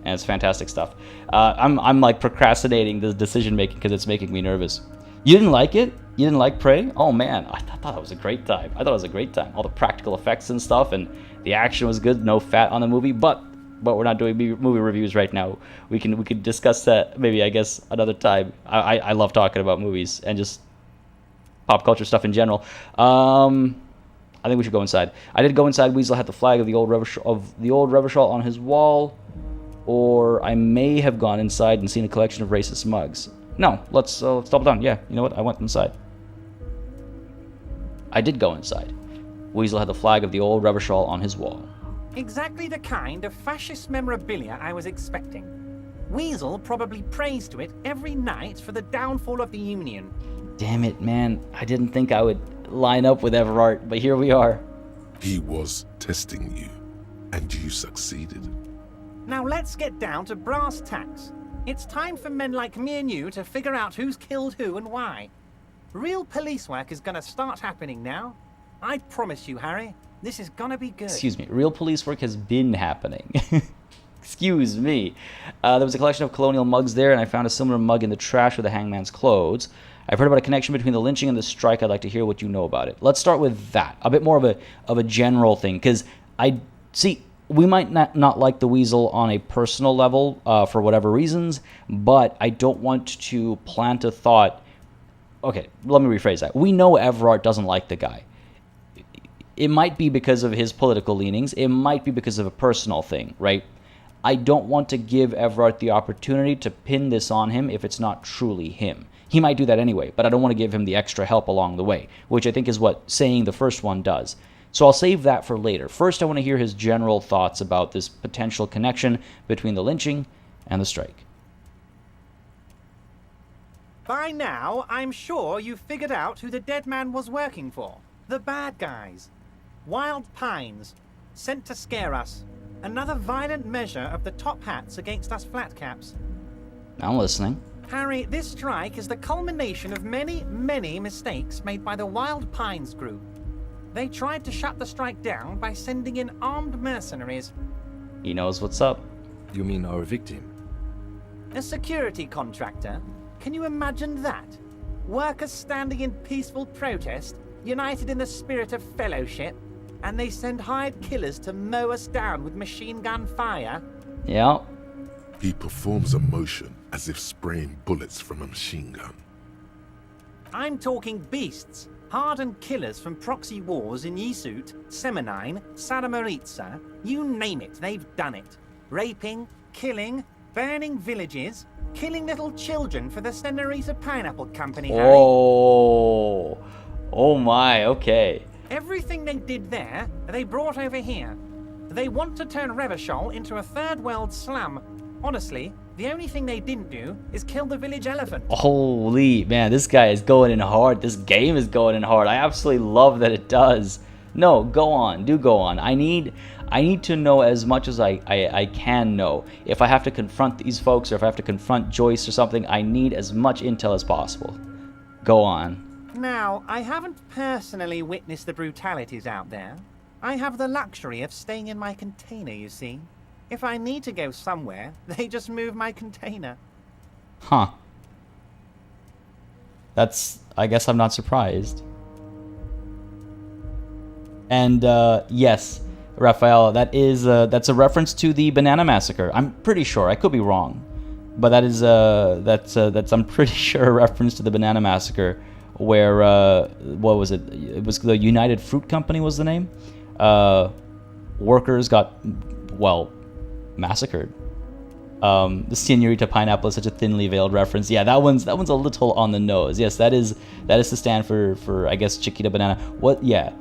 And it's fantastic stuff. I'm like procrastinating the decision making because it's making me nervous. You didn't like it? You didn't like Prey? Oh man, I thought it was a great time. All the practical effects and stuff, and the action was good. No fat on the movie, but we're not doing movie reviews right now. We could discuss that maybe, I guess, another time. I love talking about movies and just pop culture stuff in general. I think we should go inside. I did go inside. Weasel had the flag of the old Revachol on his wall. Or I may have gone inside and seen a collection of racist mugs. No, let's double down. Yeah, you know what? I went inside. I did go inside. Weasel had the flag of the old Revachol on his wall. Exactly the kind of fascist memorabilia I was expecting. Weasel probably prays to it every night for the downfall of the Union. Damn it, man. I didn't think I would line up with Everard, but here we are. He was testing you, and you succeeded. Now let's get down to brass tacks. It's time for men like me and you to figure out who's killed who and why. Real police work is gonna start happening now. I promise you, Harry, this is gonna be good. Excuse me, real police work has been happening. Excuse me. There was a collection of colonial mugs there, and I found a similar mug in the trash with the hangman's clothes. I've heard about a connection between the lynching and the strike. I'd like to hear what you know about it. Let's start with that. A bit more of a general thing, because we might not like the Weasel on a personal level for whatever reasons, but I don't want to plant a thought. Okay, let me rephrase that. We know Everard doesn't like the guy. It might be because of his political leanings. It might be because of a personal thing, right? I don't want to give Everard the opportunity to pin this on him if it's not truly him. He might do that anyway, but I don't want to give him the extra help along the way, which I think is what saying the first one does. So I'll save that for later. First, I want to hear his general thoughts about this potential connection between the lynching and the strike. By now, I'm sure you've figured out who the dead man was working for. The bad guys. Wild Pines. Sent to scare us. Another violent measure of the top hats against us flatcaps. I'm listening. Harry, this strike is the culmination of many, many mistakes made by the Wild Pines group. They tried to shut the strike down by sending in armed mercenaries. He knows what's up. You mean our victim? A security contractor? Can you imagine that? Workers standing in peaceful protest, united in the spirit of fellowship, and they send hired killers to mow us down with machine gun fire? Yeah. He performs a motion as if spraying bullets from a machine gun. I'm talking beasts. Hardened killers from proxy wars in Yisut, Semenine, Saramoritsa, you name it, they've done it. Raping, killing, burning villages, killing little children for the Senorita Pineapple Company, Harry. Oh my, okay. Everything they did there, they brought over here. They want to turn Revachol into a third world slum. Honestly, the only thing they didn't do is kill the village elephant. Holy man, this guy is going in hard. This game is going in hard. I absolutely love that it does. No, go on. Do go on. I need to know as much as I can know. If I have to confront these folks or if I have to confront Joyce or something, I need as much intel as possible. Go on. Now, I haven't personally witnessed the brutalities out there. I have the luxury of staying in my container, you see. If I need to go somewhere, they just move my container. Huh. I guess I'm not surprised. And, yes, Raphael, that's a reference to the Banana Massacre. I'm pretty sure. I could be wrong. But that's I'm pretty sure a reference to the Banana Massacre where, what was it? It was the United Fruit Company was the name. Workers got, well, massacred. The Senorita Pineapple is such a thinly veiled reference. Yeah, that one's a little on the nose. Yes, that is to stand for I guess Chiquita Banana. What? Yeah.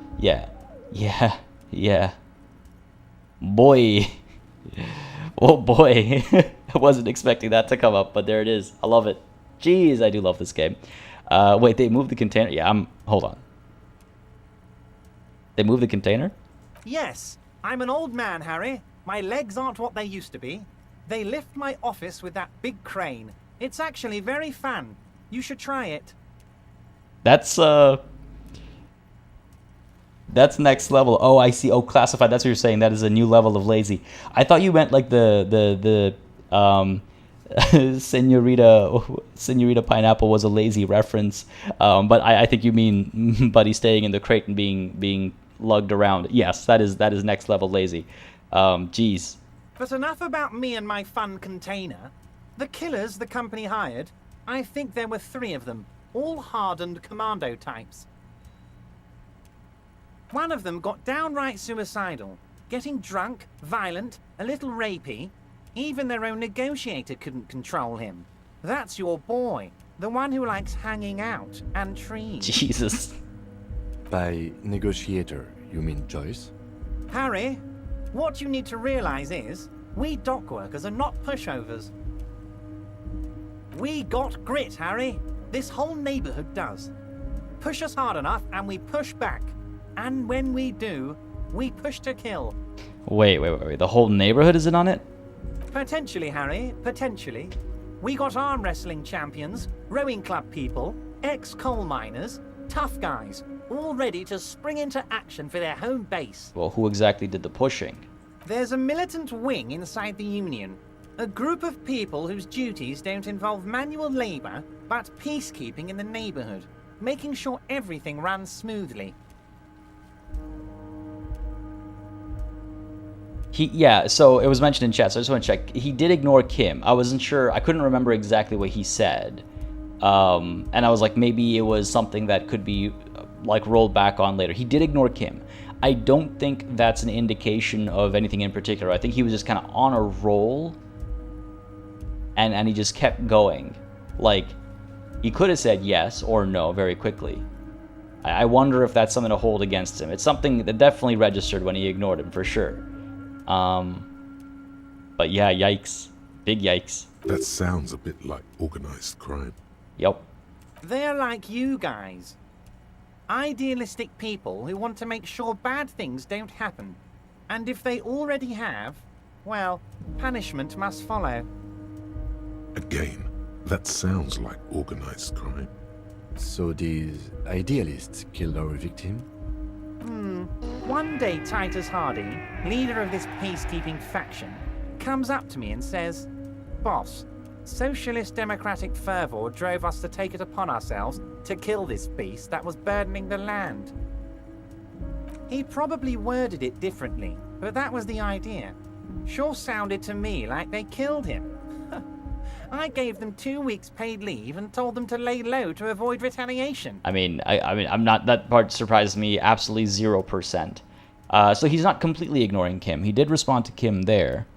Boy. Oh boy. I wasn't expecting that to come up, but there it is. I love it. Jeez, I do love this game. Wait, they moved the container? Yeah, hold on. They moved the container? Yes, I'm an old man, Harry. My legs aren't what they used to be. They lift my office with that big crane. It's actually very fun. You should try it. That's next level. Oh, I see. Oh, classified. That's what you're saying. That is a new level of lazy. I thought you meant like the Senorita Pineapple was a lazy reference. But I think you mean Buddy staying in the crate and being lugged around. Yes, that is next level lazy. Geez. But enough about me and my fun container. The killers the company hired, I think there were 3 of them, all hardened commando types. One of them got downright suicidal, getting drunk, violent, a little rapey. Even their own negotiator couldn't control him. That's your boy, the one who likes hanging out and trees. Jesus. By negotiator, you mean Joyce? Harry, what you need to realize is, we dock workers are not pushovers. We got grit, Harry. This whole neighborhood does. Push us hard enough and we push back. And when we do, we push to kill. Wait. The whole neighborhood is in on it? Potentially, Harry, potentially. We got arm wrestling champions, rowing club people, ex-coal miners, tough guys, all ready to spring into action for their home base. Well, who exactly did the pushing? There's a militant wing inside the Union. A group of people whose duties don't involve manual labor, but peacekeeping in the neighborhood, making sure everything runs smoothly. So it was mentioned in chat, so I just want to check. He did ignore Kim. I wasn't sure. I couldn't remember exactly what he said. And I was like, maybe it was something that could be like rolled back on later. He did ignore Kim. I don't think that's an indication of anything in particular. I think he was just kind of on a roll and he just kept going. Like, he could have said yes or no very quickly. I wonder if that's something to hold against him. It's something that definitely registered when he ignored him, for sure. But yeah, yikes. Big yikes. That sounds a bit like organized crime. Yep. They're like you guys. Idealistic people who want to make sure bad things don't happen. And if they already have, well, punishment must follow. Again, that sounds like organized crime. So these idealists killed our victim? One day Titus Hardy, leader of this peacekeeping faction, comes up to me and says, "Boss, socialist democratic fervor drove us to take it upon ourselves to kill this beast that was burdening the land." He probably worded it differently, but that was the idea. Sure sounded to me like they killed him. I gave them 2 weeks paid leave and told them to lay low to avoid retaliation. I mean, I'm not, that part surprises me absolutely 0%. So he's not completely ignoring Kim. He did respond to Kim there.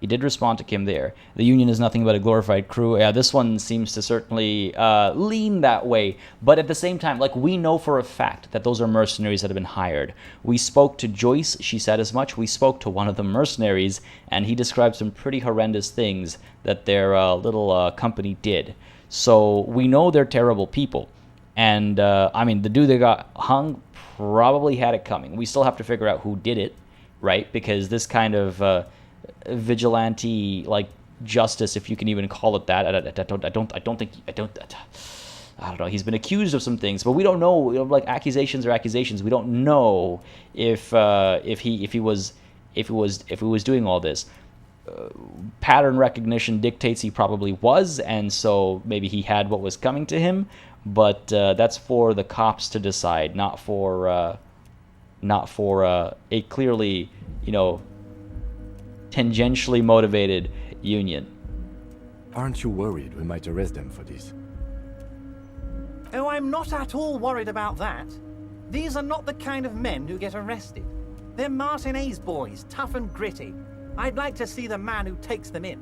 The Union is nothing but a glorified crew. Yeah, this one seems to certainly lean that way. But at the same time, like, we know for a fact that those are mercenaries that have been hired. We spoke to Joyce. She said as much. We spoke to one of the mercenaries, and he described some pretty horrendous things that their little company did. So we know they're terrible people. And, I mean, the dude that got hung probably had it coming. We still have to figure out who did it, right? Because this kind of vigilante, like, justice, if you can even call it that, I don't know. He's been accused of some things, but we don't know. You know, like, accusations are accusations. We don't know if he was doing all this. Pattern recognition dictates he probably was, and so maybe he had what was coming to him. But that's for the cops to decide, not for a clearly, you know, tangentially motivated union. Aren't you worried we might arrest them for this? Oh, I'm not at all worried about that. These are not the kind of men who get arrested. They're Martinez boys, tough and gritty. I'd like to see the man who takes them in.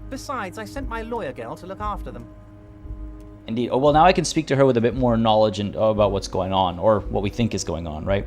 Besides, I sent my lawyer girl to look after them. Indeed. Oh, well, now I can speak to her with a bit more knowledge and about what's going on, or what we think is going on, right?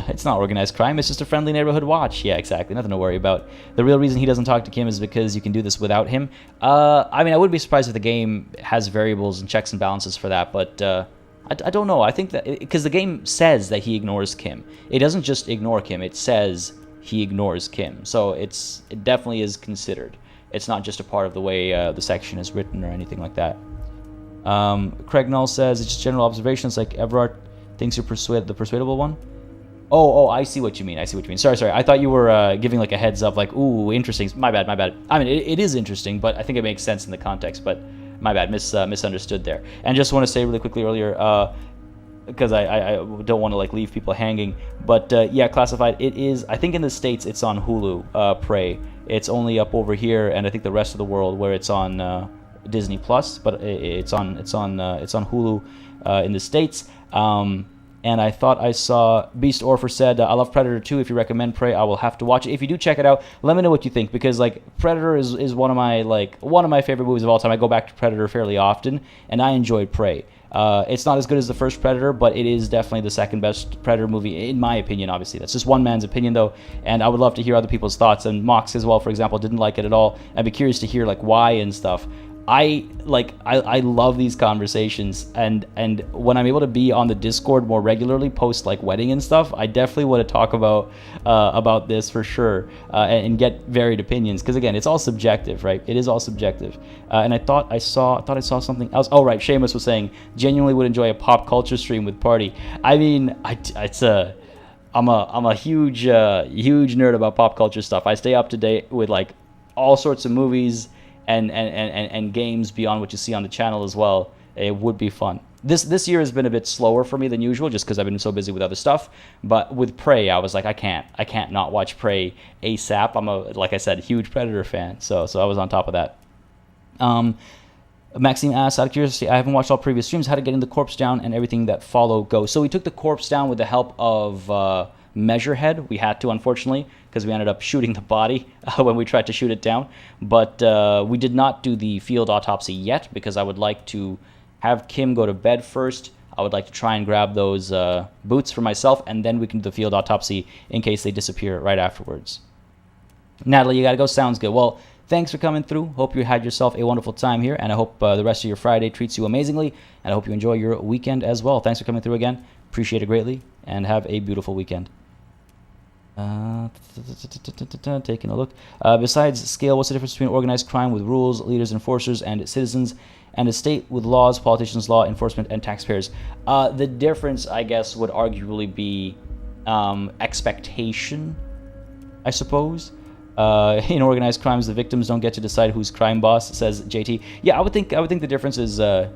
It's not organized crime, it's just a friendly neighborhood watch. Yeah, exactly, nothing to worry about. The real reason he doesn't talk to Kim is because you can do this without him. I mean, I wouldn't be surprised if the game has variables and checks and balances for that, but I don't know. I think that, because the game says that he ignores Kim. It doesn't just ignore Kim, it says he ignores Kim. So it definitely is considered. It's not just a part of the way the section is written or anything like that. Craig Null says, it's just general observations, like Everard thinks you're the persuadable one. Oh, I see what you mean. Sorry. I thought you were giving like a heads up, like, ooh, interesting. My bad. I mean, it is interesting, but I think it makes sense in the context, but my bad, misunderstood there. And just want to say really quickly earlier, because I don't want to like leave people hanging, but yeah, Classified, it is, I think in the States it's on Hulu, Prey. It's only up over here, and I think the rest of the world where it's on Disney Plus, but it's on Hulu in the States. And I thought I saw Beast Orpher said, I love Predator 2. If you recommend Prey, I will have to watch it. If you do check it out, let me know what you think, because like Predator is one of my favorite movies of all time. I go back to Predator fairly often, and I enjoyed Prey. It's not as good as the first Predator, but it is definitely the second best Predator movie, in my opinion, obviously. That's just one man's opinion, though, and I would love to hear other people's thoughts. And Mox, as well, for example, didn't like it at all. I'd be curious to hear like why and stuff. I love these conversations, and when I'm able to be on the Discord more regularly, post like wedding and stuff, I definitely want to talk about this for sure, and get varied opinions, because again, it's all subjective, right? It is all subjective. And I thought I saw something else. Oh right, Seamus was saying genuinely would enjoy a pop culture stream with Party. I mean, I'm a huge nerd about pop culture stuff. I stay up to date with like all sorts of movies and games beyond what you see on the channel as well. It would be fun. This year has been a bit slower for me than usual, just because I've been so busy with other stuff. But with Prey, I was like, I can't not watch Prey ASAP. I'm like I said, huge Predator fan, so I was on top of that. Maxime asks, out of curiosity, I haven't watched all previous streams. How to getting the corpse down and everything that follow go. So we took the corpse down with the help of Measurehead. We had to, unfortunately, because we ended up shooting the body when we tried to shoot it down. But we did not do the field autopsy yet, because I would like to have Kim go to bed first. I would like to try and grab those boots for myself, and then we can do the field autopsy in case they disappear right afterwards. Natalie, you gotta go. Sounds good. Well, thanks for coming through. Hope you had yourself a wonderful time here, and I hope the rest of your Friday treats you amazingly, and I hope you enjoy your weekend as well. Thanks for coming through again. Appreciate it greatly, and have a beautiful weekend. Taking a look. Besides scale, what's the difference between organized crime with rules, leaders, enforcers, and citizens, and a state with laws, politicians, law enforcement, and taxpayers? The difference, I guess, would arguably be expectation, I suppose. In organized crimes, the victims don't get to decide who's crime boss, says JT. Yeah, I would think the difference is like,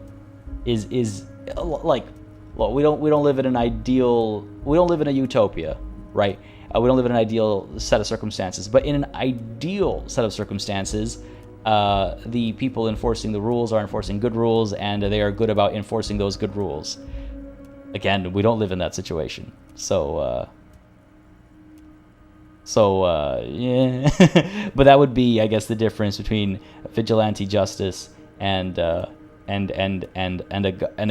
well, we don't live in an ideal, we don't live in a utopia, right? We don't live in an ideal set of circumstances, but in an ideal set of circumstances, the people enforcing the rules are enforcing good rules, and they are good about enforcing those good rules. Again, we don't live in that situation, so yeah. But that would be, I guess, the difference between vigilante justice and a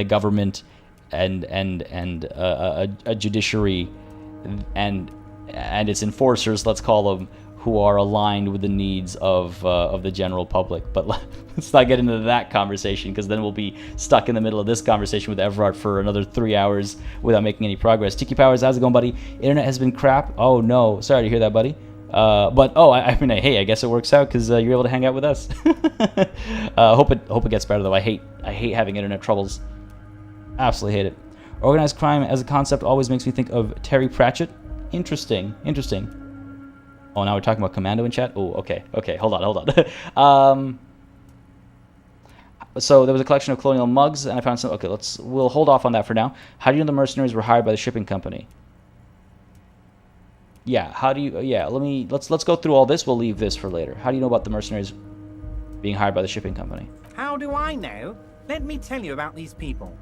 government and a judiciary and its enforcers, let's call them, who are aligned with the needs of the general public. But let's not get into that conversation, because then we'll be stuck in the middle of this conversation with Everard for another 3 hours without making any progress. Tiki Powers, how's it going, buddy? Internet has been crap. Oh no, sorry to hear that, buddy. But I mean, hey, I guess it works out because you're able to hang out with us. Hope it gets better though. I hate having internet troubles. Absolutely hate it. Organized crime as a concept always makes me think of Terry Pratchett. Interesting. Oh, now we're talking about Commando in chat? Oh, okay, hold on. So there was a collection of colonial mugs, and I found some... Okay, we'll hold off on that for now. How do you know the mercenaries were hired by the shipping company? Yeah, how do you... Yeah, let's go through all this. We'll leave this for later. How do you know about the mercenaries being hired by the shipping company? How do I know? Let me tell you about these people.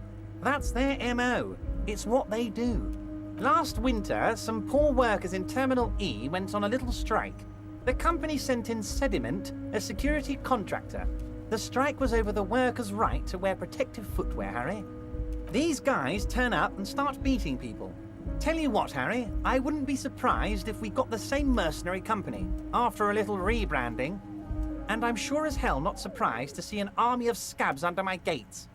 That's their MO. It's what they do. Last winter, some poor workers in Terminal E went on a little strike. The company sent in Sediment, a security contractor. The strike was over the workers' right to wear protective footwear, Harry. These guys turn up and start beating people. Tell you what, Harry, I wouldn't be surprised if we got the same mercenary company after a little rebranding. And I'm sure as hell not surprised to see an army of scabs under my gates.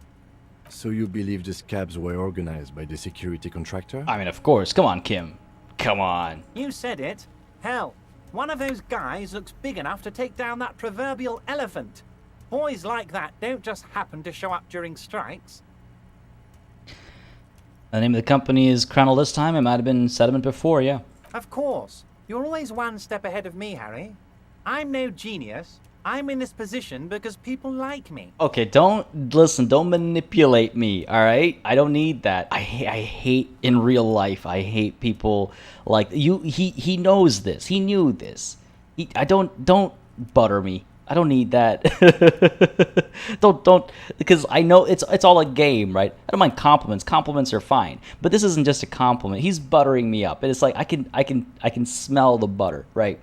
So you believe the scabs were organized by the security contractor? I mean, of course. Come on, Kim. Come on. You said it. Hell, one of those guys looks big enough to take down that proverbial elephant. Boys like that don't just happen to show up during strikes. The name of the company is Crownal this time. It might have been Sediment before, yeah. Of course. You're always one step ahead of me, Harry. I'm no genius. I'm in this position because people like me. Okay, don't manipulate me, all right? I don't need that. I hate in real life. I hate people like you. He knows this. He knew this. Don't butter me. I don't need that. don't because I know it's all a game, right? I don't mind compliments. Compliments are fine, but this isn't just a compliment. He's buttering me up, and it's like I can smell the butter, right?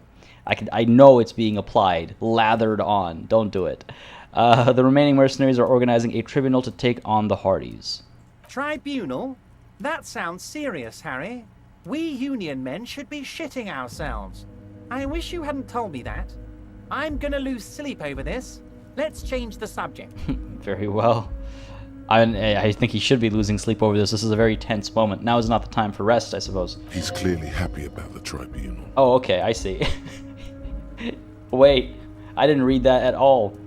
I know it's being applied, lathered on. Don't do it. The remaining mercenaries are organizing a tribunal to take on the Hardys. Tribunal? That sounds serious, Harry. We Union men should be shitting ourselves. I wish you hadn't told me that. I'm gonna lose sleep over this. Let's change the subject. Very well. I think he should be losing sleep over this. This is a very tense moment. Now is not the time for rest, I suppose. He's clearly happy about the tribunal. Oh, okay, I see. Wait, I didn't read that at all.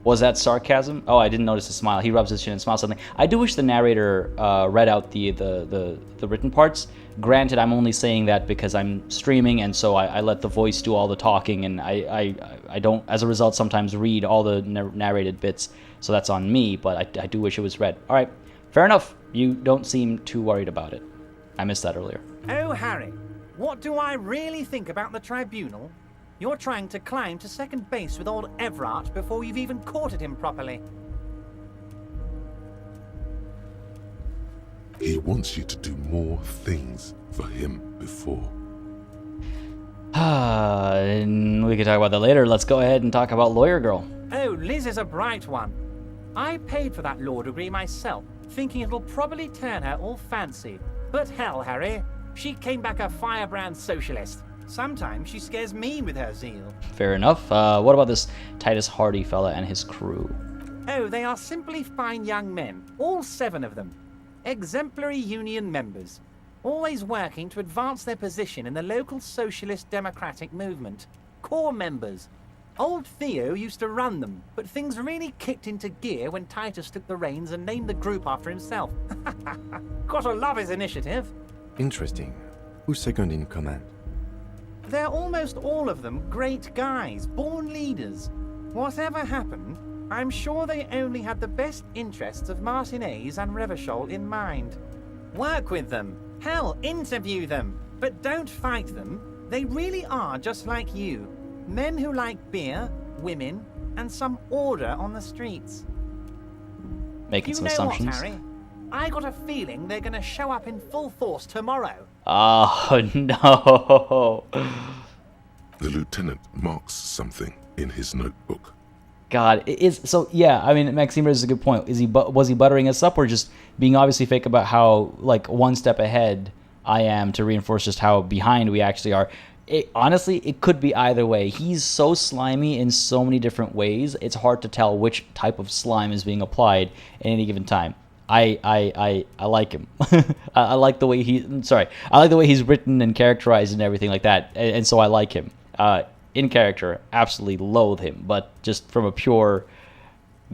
Was that sarcasm? Oh, I didn't notice a smile. He rubs his chin and smiles something. I do wish the narrator read out the written parts. Granted, I'm only saying that because I'm streaming, and so I let the voice do all the talking, and I don't, as a result, sometimes read all the narrated bits. So that's on me, but I do wish it was read. All right, fair enough. You don't seem too worried about it. I missed that earlier. Oh, Harry, what do I really think about the tribunal? You're trying to climb to second base with old Everard before you've even courted him properly. He wants you to do more things for him before. And we can talk about that later. Let's go ahead and talk about Lawyer Girl. Oh, Liz is a bright one. I paid for that law degree myself, thinking it'll probably turn her all fancy. But hell, Harry, she came back a firebrand socialist. Sometimes she scares me with her zeal. Fair enough. What about this Titus Hardy fella and his crew? Oh, they are simply fine young men, all 7 of them. Exemplary union members, always working to advance their position in the local socialist democratic movement. Core members. Old Theo used to run them, but things really kicked into gear when Titus took the reins and named the group after himself. Gotta love his initiative. Interesting. Who's second in command? They're almost all of them great guys, born leaders. Whatever happened, I'm sure they only had the best interests of Martinez and Revachol in mind. Work with them. Hell, interview them. But don't fight them. They really are just like you. Men who like beer, women, and some order on the streets. Making You some know assumptions. what, Harry? I got a feeling they're going to show up in full force tomorrow. Oh, no. The lieutenant marks something in his notebook. God, it is so. Yeah, I mean, Maxime raises a good point. Was he buttering us up, or just being obviously fake about how like one step ahead I am to reinforce just how behind we actually are? Honestly, it could be either way. He's so slimy in so many different ways. It's hard to tell which type of slime is being applied at any given time. I like him. I like the way I like the way he's written and characterized and everything like that, and so I like him. In character, absolutely loathe him, but just from a pure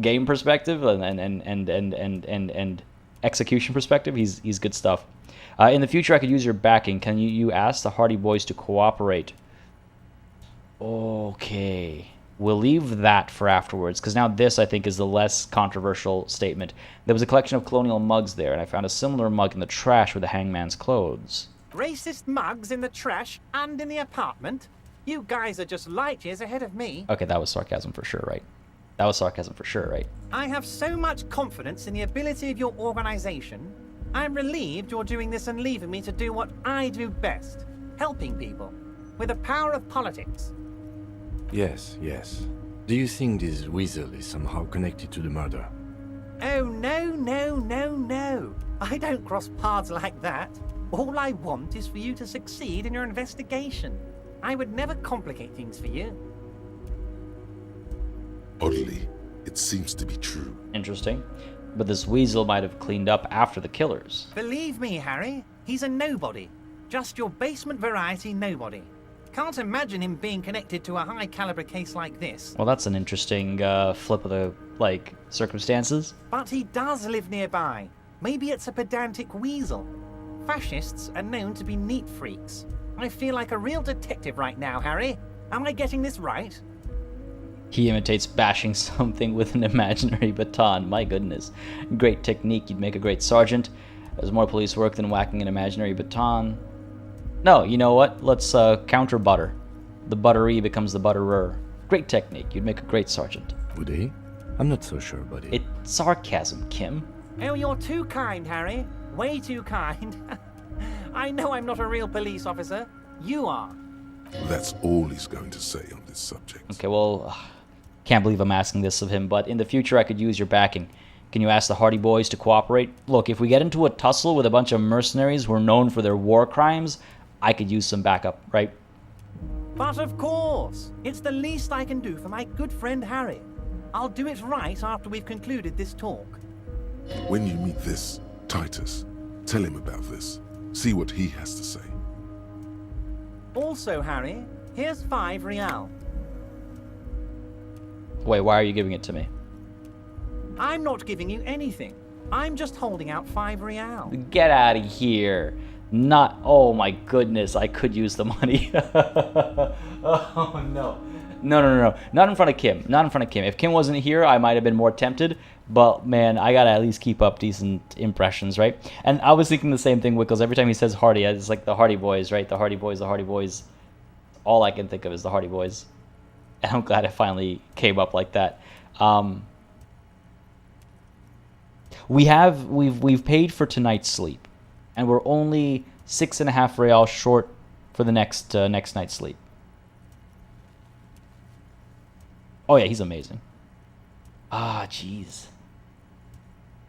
game perspective and execution perspective, he's good stuff. In the future, I could use your backing. Can you ask the Hardy Boys to cooperate? Okay. We'll leave that for afterwards, because now this, I think, is the less controversial statement. There was a collection of colonial mugs there, and I found a similar mug in the trash with the hangman's clothes. Racist mugs in the trash and in the apartment? You guys are just light years ahead of me. Okay, that was sarcasm for sure, right? That was sarcasm for sure, right? I have so much confidence in the ability of your organization. I'm relieved you're doing this and leaving me to do what I do best, helping people, with the power of politics. Yes, yes. Do you think this weasel is somehow connected to the murder? Oh, no. I don't cross paths like that. All I want is for you to succeed in your investigation. I would never complicate things for you. Oddly, it seems to be true. Interesting. But this weasel might have cleaned up after the killers. Believe me, Harry, he's a nobody. Just your basement variety nobody. Can't imagine him being connected to a high-caliber case like this. Well, that's an interesting flip of the, circumstances. But he does live nearby. Maybe it's a pedantic weasel. Fascists are known to be neat freaks. I feel like a real detective right now, Harry. Am I getting this right? He imitates bashing something with an imaginary baton. My goodness. Great technique. You'd make a great sergeant. There's more police work than whacking an imaginary baton. No, you know what? Let's counter butter. The buttery becomes the butterer. Great technique. You'd make a great sergeant. Would he? I'm not so sure, buddy. It's sarcasm, Kim. Oh, you're too kind, Harry. Way too kind. I know I'm not a real police officer. You are. That's all he's going to say on this subject. Okay, well, can't believe I'm asking this of him, but in the future I could use your backing. Can you ask the Hardy Boys to cooperate? Look, if we get into a tussle with a bunch of mercenaries who are known for their war crimes, I could use some backup, right? But of course, it's the least I can do for my good friend Harry. I'll do it right after we've concluded this talk. When you meet this Titus, tell him about this. See what he has to say. Also, Harry, here's 5 real. Wait, why are you giving it to me? I'm not giving you anything. I'm just holding out 5 real. Get out of here. Not, oh my goodness, I could use the money. Oh no. No. Not in front of Kim. Not in front of Kim. If Kim wasn't here, I might have been more tempted. But man, I gotta at least keep up decent impressions, right? And I was thinking the same thing, Wickles. Every time he says Hardy, it's like the Hardy Boys, right? The Hardy Boys, the Hardy Boys. All I can think of is the Hardy Boys. And I'm glad it finally came up like that. We've paid for tonight's sleep, and we're only 6.5 real short for the next night's sleep. Oh yeah, he's amazing. Ah, jeez.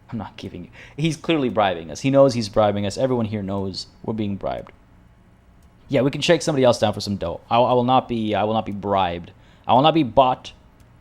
I'm not giving you. He's clearly bribing us. He knows he's bribing us. Everyone here knows we're being bribed. Yeah, we can shake somebody else down for some dough. I will not be bribed. I will not be bought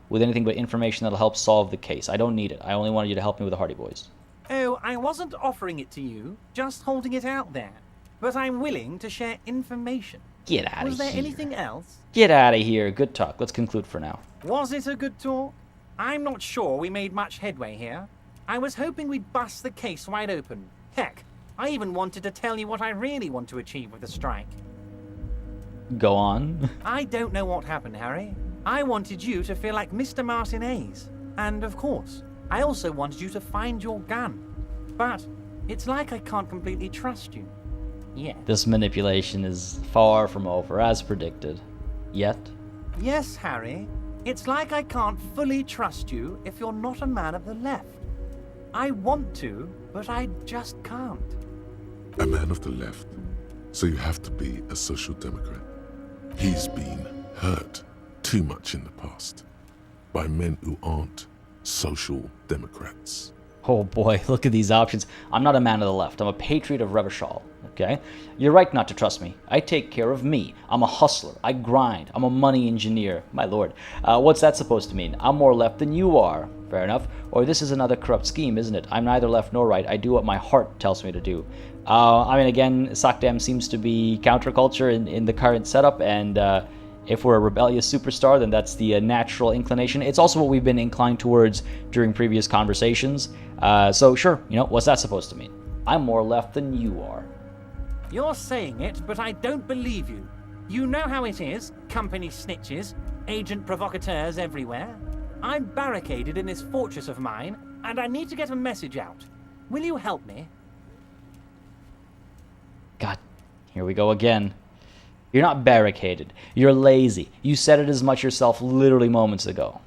with anything but information that'll help solve the case. I don't need it. I only wanted you to help me with the Hardy Boys. Oh, I wasn't offering it to you, just holding it out there. But I'm willing to share information. Get out of here. Was there anything else? Get out of here. Good talk. Let's conclude for now. Was it a good talk? I'm not sure we made much headway here. I was hoping we'd bust the case wide open. Heck, I even wanted to tell you what I really want to achieve with the strike. Go on. I don't know what happened, Harry. I wanted you to feel like Mr. Martinez. And of course, I also wanted you to find your gun. But it's like I can't completely trust you. Yet. This manipulation is far from over, as predicted. Yet. Yes, Harry. It's like I can't fully trust you if you're not a man of the left. I want to, but I just can't. A man of the left, so you have to be a social democrat. He's been hurt too much in the past by men who aren't social democrats. Oh boy, look at these options. I'm not a man of the left. I'm a patriot of Revachol, okay? You're right not to trust me. I take care of me. I'm a hustler. I grind. I'm a money engineer. My lord. What's that supposed to mean? I'm more left than you are. Fair enough. Or this is another corrupt scheme, isn't it? I'm neither left nor right. I do what my heart tells me to do. I mean, again, Sakdam seems to be counterculture in the current setup, and if we're a rebellious superstar, then that's the natural inclination. It's also what we've been inclined towards during previous conversations. So sure, you know, what's that supposed to mean? I'm more left than you are. You're saying it, but I don't believe you. You know how it is, company snitches, agent provocateurs everywhere. I'm barricaded in this fortress of mine, and I need to get a message out. Will you help me? God, here we go again. You're not barricaded. You're lazy. You said it as much yourself literally moments ago.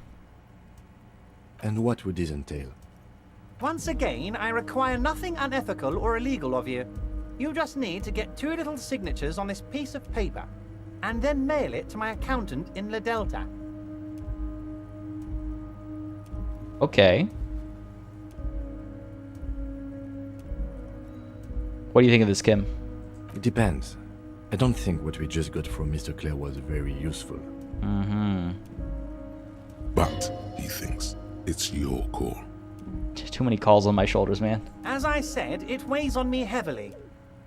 And what would this entail? Once again, I require nothing unethical or illegal of you. You just need to get 2 little signatures on this piece of paper, and then mail it to my accountant in La Delta. Okay. What do you think of this, Kim? It depends. I don't think what we just got from Mr. Clare was very useful. But he thinks it's your call. Too many calls on my shoulders, man. As I said, it weighs on me heavily.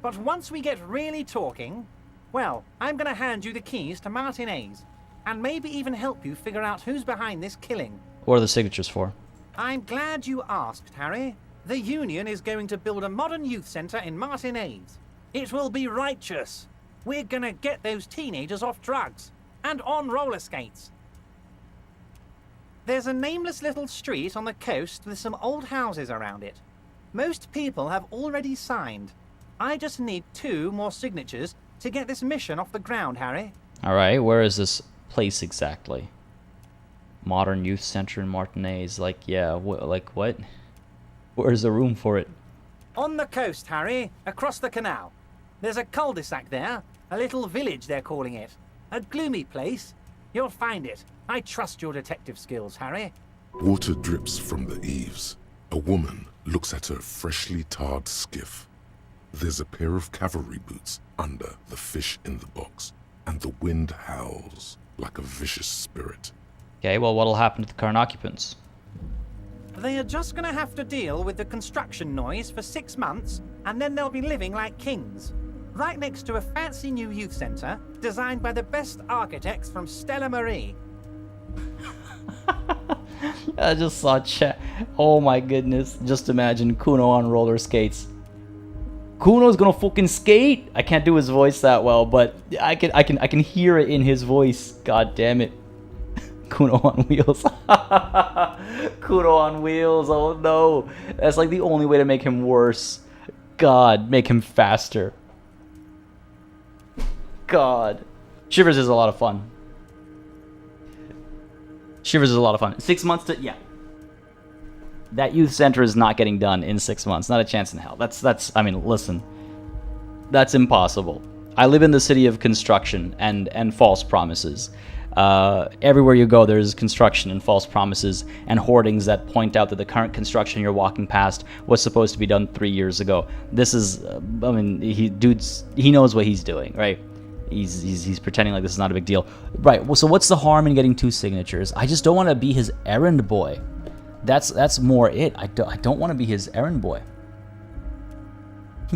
But once we get really talking, well, I'm going to hand you the keys to Martin A's, and maybe even help you figure out who's behind this killing. What are the signatures for? I'm glad you asked, Harry. The Union is going to build a modern youth centre in Martin A's. It will be righteous. We're going to get those teenagers off drugs and on roller skates. There's a nameless little street on the coast with some old houses around it. Most people have already signed. I just need 2 more signatures to get this mission off the ground, Harry. All right, where is this place exactly? Modern Youth Center in Martinez. Like, yeah, like what? Where's the room for it? On the coast, Harry, across the canal. There's a cul-de-sac there, a little village they're calling it. A gloomy place. You'll find it. I trust your detective skills, Harry. Water drips from the eaves. A woman looks at her freshly tarred skiff. There's a pair of cavalry boots under the fish in the box, and the wind howls like a vicious spirit. Okay, well, what'll happen to the current occupants? They are just going to have to deal with the construction noise for 6 months, and then they'll be living like kings. Right next to a fancy new youth centre, designed by the best architects from Stella Marie. I just saw chat. Oh my goodness. Just imagine Kuno on roller skates. Kuno's gonna fucking skate! I can't do his voice that well, but I can hear it in his voice. God damn it. Kuno on wheels. Kuno on wheels. Oh no. That's like the only way to make him worse. God, make him faster. God. Shivers is a lot of fun. Shivers is a lot of fun. 6 months to... Yeah. That youth center is not getting done in 6 months. Not a chance in hell. That's I mean, listen. That's impossible. I live in the city of construction and false promises. Everywhere you go, there's construction and false promises and hoardings that point out that the current construction you're walking past was supposed to be done 3 years ago. This is... I mean, he knows what he's doing, right? He's pretending like this is not a big deal. Right, well, so what's the harm in getting 2 signatures? I just don't want to be his errand boy. That's more it. I don't want to be his errand boy.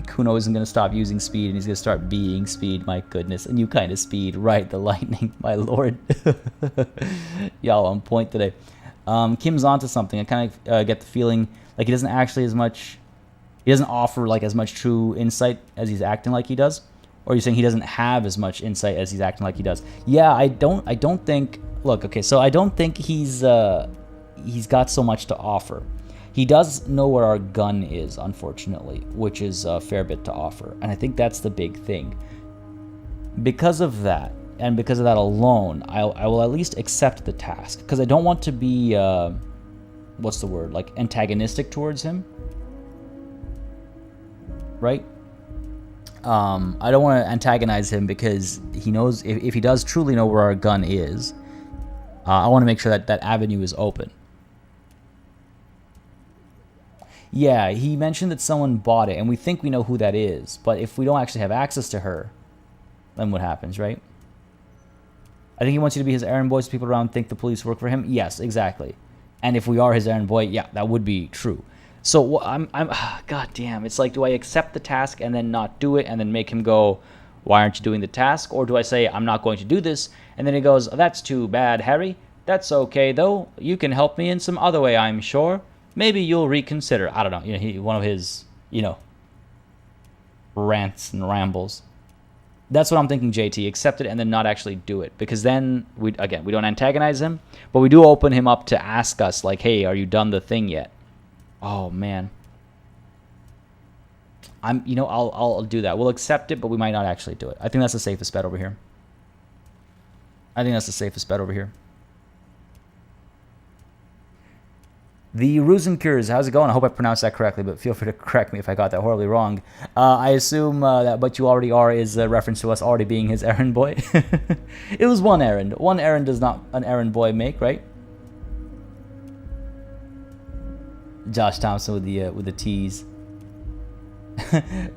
Kuno isn't going to stop using speed, and he's going to start being speed. My goodness, a new kind of speed. Right, the lightning, my lord. Y'all on point today. Kim's onto something. I kind of get the feeling like he doesn't actually he doesn't offer like as much true insight as he's acting like he does. Or you're saying he doesn't have as much insight as he's acting like he does. Yeah, I don't think... Look, okay, so I don't think he's got so much to offer. He does know where our gun is, unfortunately, which is a fair bit to offer. And I think that's the big thing. Because of that, and because of that alone, I will at least accept the task, because I don't want to be, what's the word, like antagonistic towards him, right? I don't want to antagonize him because he knows, if he does truly know where our gun is, I want to make sure that that avenue is open. Yeah, he mentioned that someone bought it, and we think we know who that is, but if we don't actually have access to her, then what happens, right? I think he wants you to be his errand boy so people around think the police work for him. Yes, exactly. And if we are his errand boy, yeah, that would be true. So God damn, it's like, do I accept the task and then not do it and then make him go, why aren't you doing the task? Or do I say, I'm not going to do this, and then he goes, oh, that's too bad, Harry. That's okay, though. You can help me in some other way, I'm sure. Maybe you'll reconsider. I don't know. You know, one of his, rants and rambles. That's what I'm thinking, JT. Accept it and then not actually do it. Because then, we don't antagonize him, but we do open him up to ask us, like, hey, are you done the thing yet? Oh, man. I'll do that. We'll accept it, but we might not actually do it. I think that's the safest bet over here. The Rosenkurs, how's it going? I hope I pronounced that correctly, but feel free to correct me if I got that horribly wrong. I assume that what you already are is a reference to us already being his errand boy. It was one errand. One errand does not an errand boy make, right? Josh Thompson with the tease.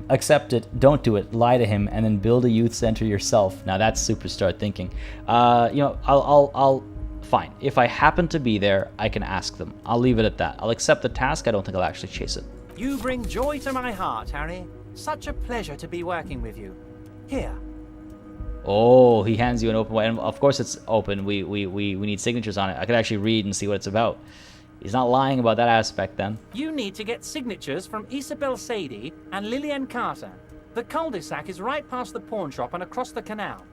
Accept it, don't do it, lie to him, and then build a youth center yourself. Now that's superstar thinking. I'll fine. If I happen to be there, I can ask them. I'll leave it at that. I'll accept the task. I don't think I'll actually chase it. You bring joy to my heart, Harry. Such a pleasure to be working with you. Here. Oh, he hands you an open one. And of course it's open. We need signatures on it. I could actually read and see what it's about. He's not lying about that aspect, then. You need to get signatures from Isabel Sadie and Lillian Carter. The cul-de-sac is right past the pawn shop and across the canal.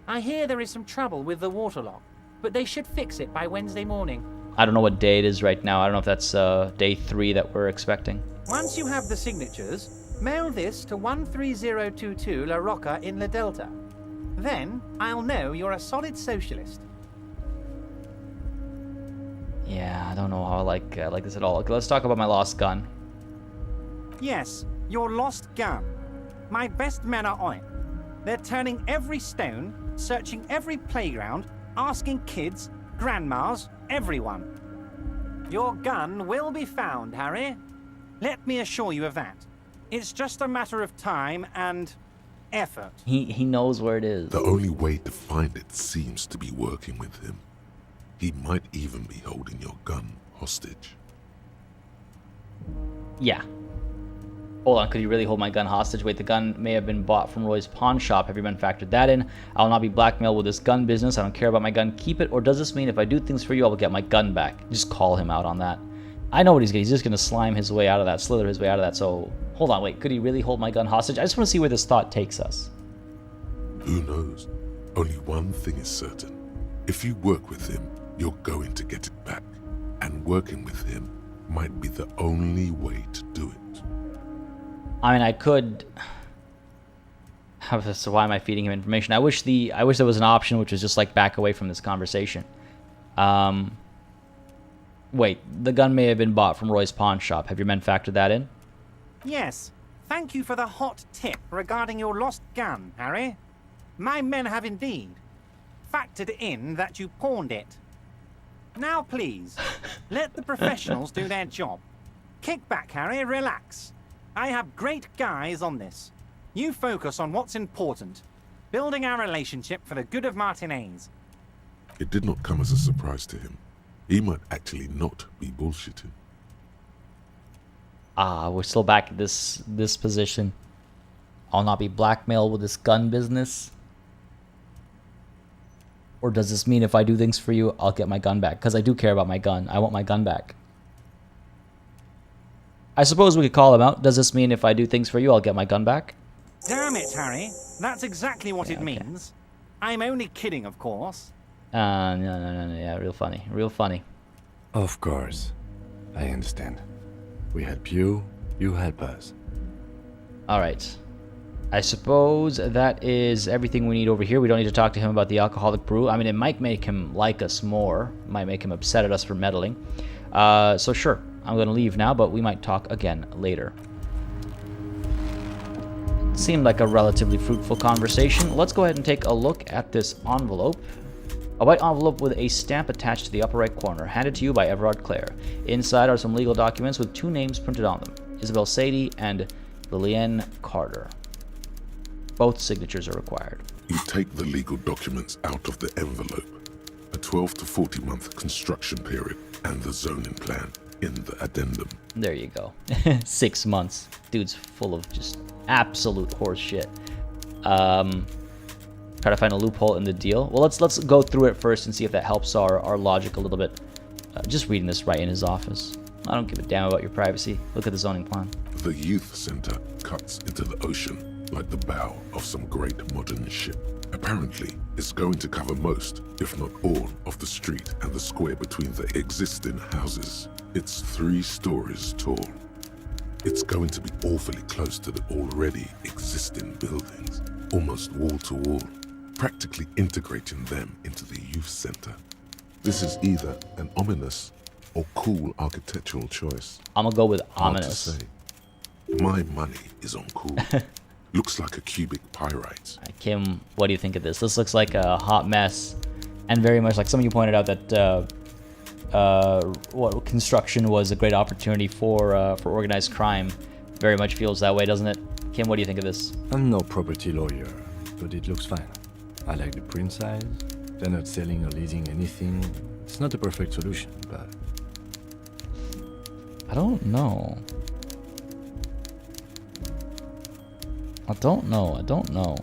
I hear there is some trouble with the water lock, but they should fix it by Wednesday morning. I don't know what day it is right now. I don't know if that's day 3 that we're expecting. Once you have the signatures, mail this to 13022 La Rocca in La Delta. Then I'll know you're a solid socialist. Yeah, I don't know how I like this at all. Okay, let's talk about my lost gun. Yes, your lost gun. My best men are on it. They're turning every stone, searching every playground, asking kids, grandmas, everyone. Your gun will be found, Harry. Let me assure you of that. It's just a matter of time and effort. He knows where it is. The only way to find it seems to be working with him. He might even be holding your gun hostage. Yeah. Hold on, could he really hold my gun hostage? Wait, the gun may have been bought from Roy's pawn shop. Have you been factored that in? I will not be blackmailed with this gun business. I don't care about my gun. Keep it. Or does this mean if I do things for you, I will get my gun back? Just call him out on that. I know what he's going to do. He's just going to slime his way out of that, slither his way out of that. So, hold on, wait. Could he really hold my gun hostage? I just want to see where this thought takes us. Who knows? Only one thing is certain. If you work with him, you're going to get it back. And working with him might be the only way to do it. I mean, I could... So why am I feeding him information? I wish there was an option which was just like back away from this conversation. Wait, the gun may have been bought from Roy's pawn shop. Have your men factored that in? Yes. Thank you for the hot tip regarding your lost gun, Harry. My men have indeed factored in that you pawned it. Now, please, let the professionals do their job. Kick back, Harry, relax. I have great guys on this. You focus on what's important, building our relationship for the good of Martinez. It did not come as a surprise to him. He might actually not be bullshitting. We're still back at this position. I'll not be blackmailed with this gun business. Or does this mean if I do things for you, I'll get my gun back? Because I do care about my gun. I want my gun back. I suppose we could call him out. Does this mean if I do things for you, I'll get my gun back? Damn it, Harry. That's exactly what it means. I'm only kidding, of course. No. Yeah, real funny. Real funny. Of course. I understand. We help you, you help us. All right. I suppose that is everything we need over here. We don't need to talk to him about the alcoholic brew. I mean, it might make him like us more. Might make him upset at us for meddling. So sure, I'm going to leave now, but we might talk again later. Seemed like a relatively fruitful conversation. Let's go ahead and take a look at this envelope. A white envelope with a stamp attached to the upper right corner, handed to you by Everard Clare. Inside are some legal documents with 2 names printed on them, Isabel Sadie and Lillian Carter. Both signatures are required. You take the legal documents out of the envelope, a 12 to 40 month construction period, and the zoning plan in the addendum. There you go. 6 months. Dude's full of just absolute horse shit. Try to find a loophole in the deal. Well, let's go through it first and see if that helps our logic a little bit. Just reading this right in his office. I don't give a damn about your privacy. Look at the zoning plan. The youth center cuts into the ocean like the bow of some great modern ship. Apparently, it's going to cover most, if not all, of the street and the square between the existing houses. It's 3 stories tall. It's going to be awfully close to the already existing buildings, almost wall to wall, practically integrating them into the youth center. This is either an ominous or cool architectural choice. I'm gonna go with Hard to ominous. say. My money is on cool. Looks like a cubic pyrite. Kim, what do you think of this? This looks like a hot mess, and very much like some of you pointed out that what construction was a great opportunity for organized crime. Very much feels that way, doesn't it? Kim, what do you think of this? I'm no property lawyer, but it looks fine. I like the print size. They're not selling or leasing anything. It's not a perfect solution, but... I don't know. I don't know.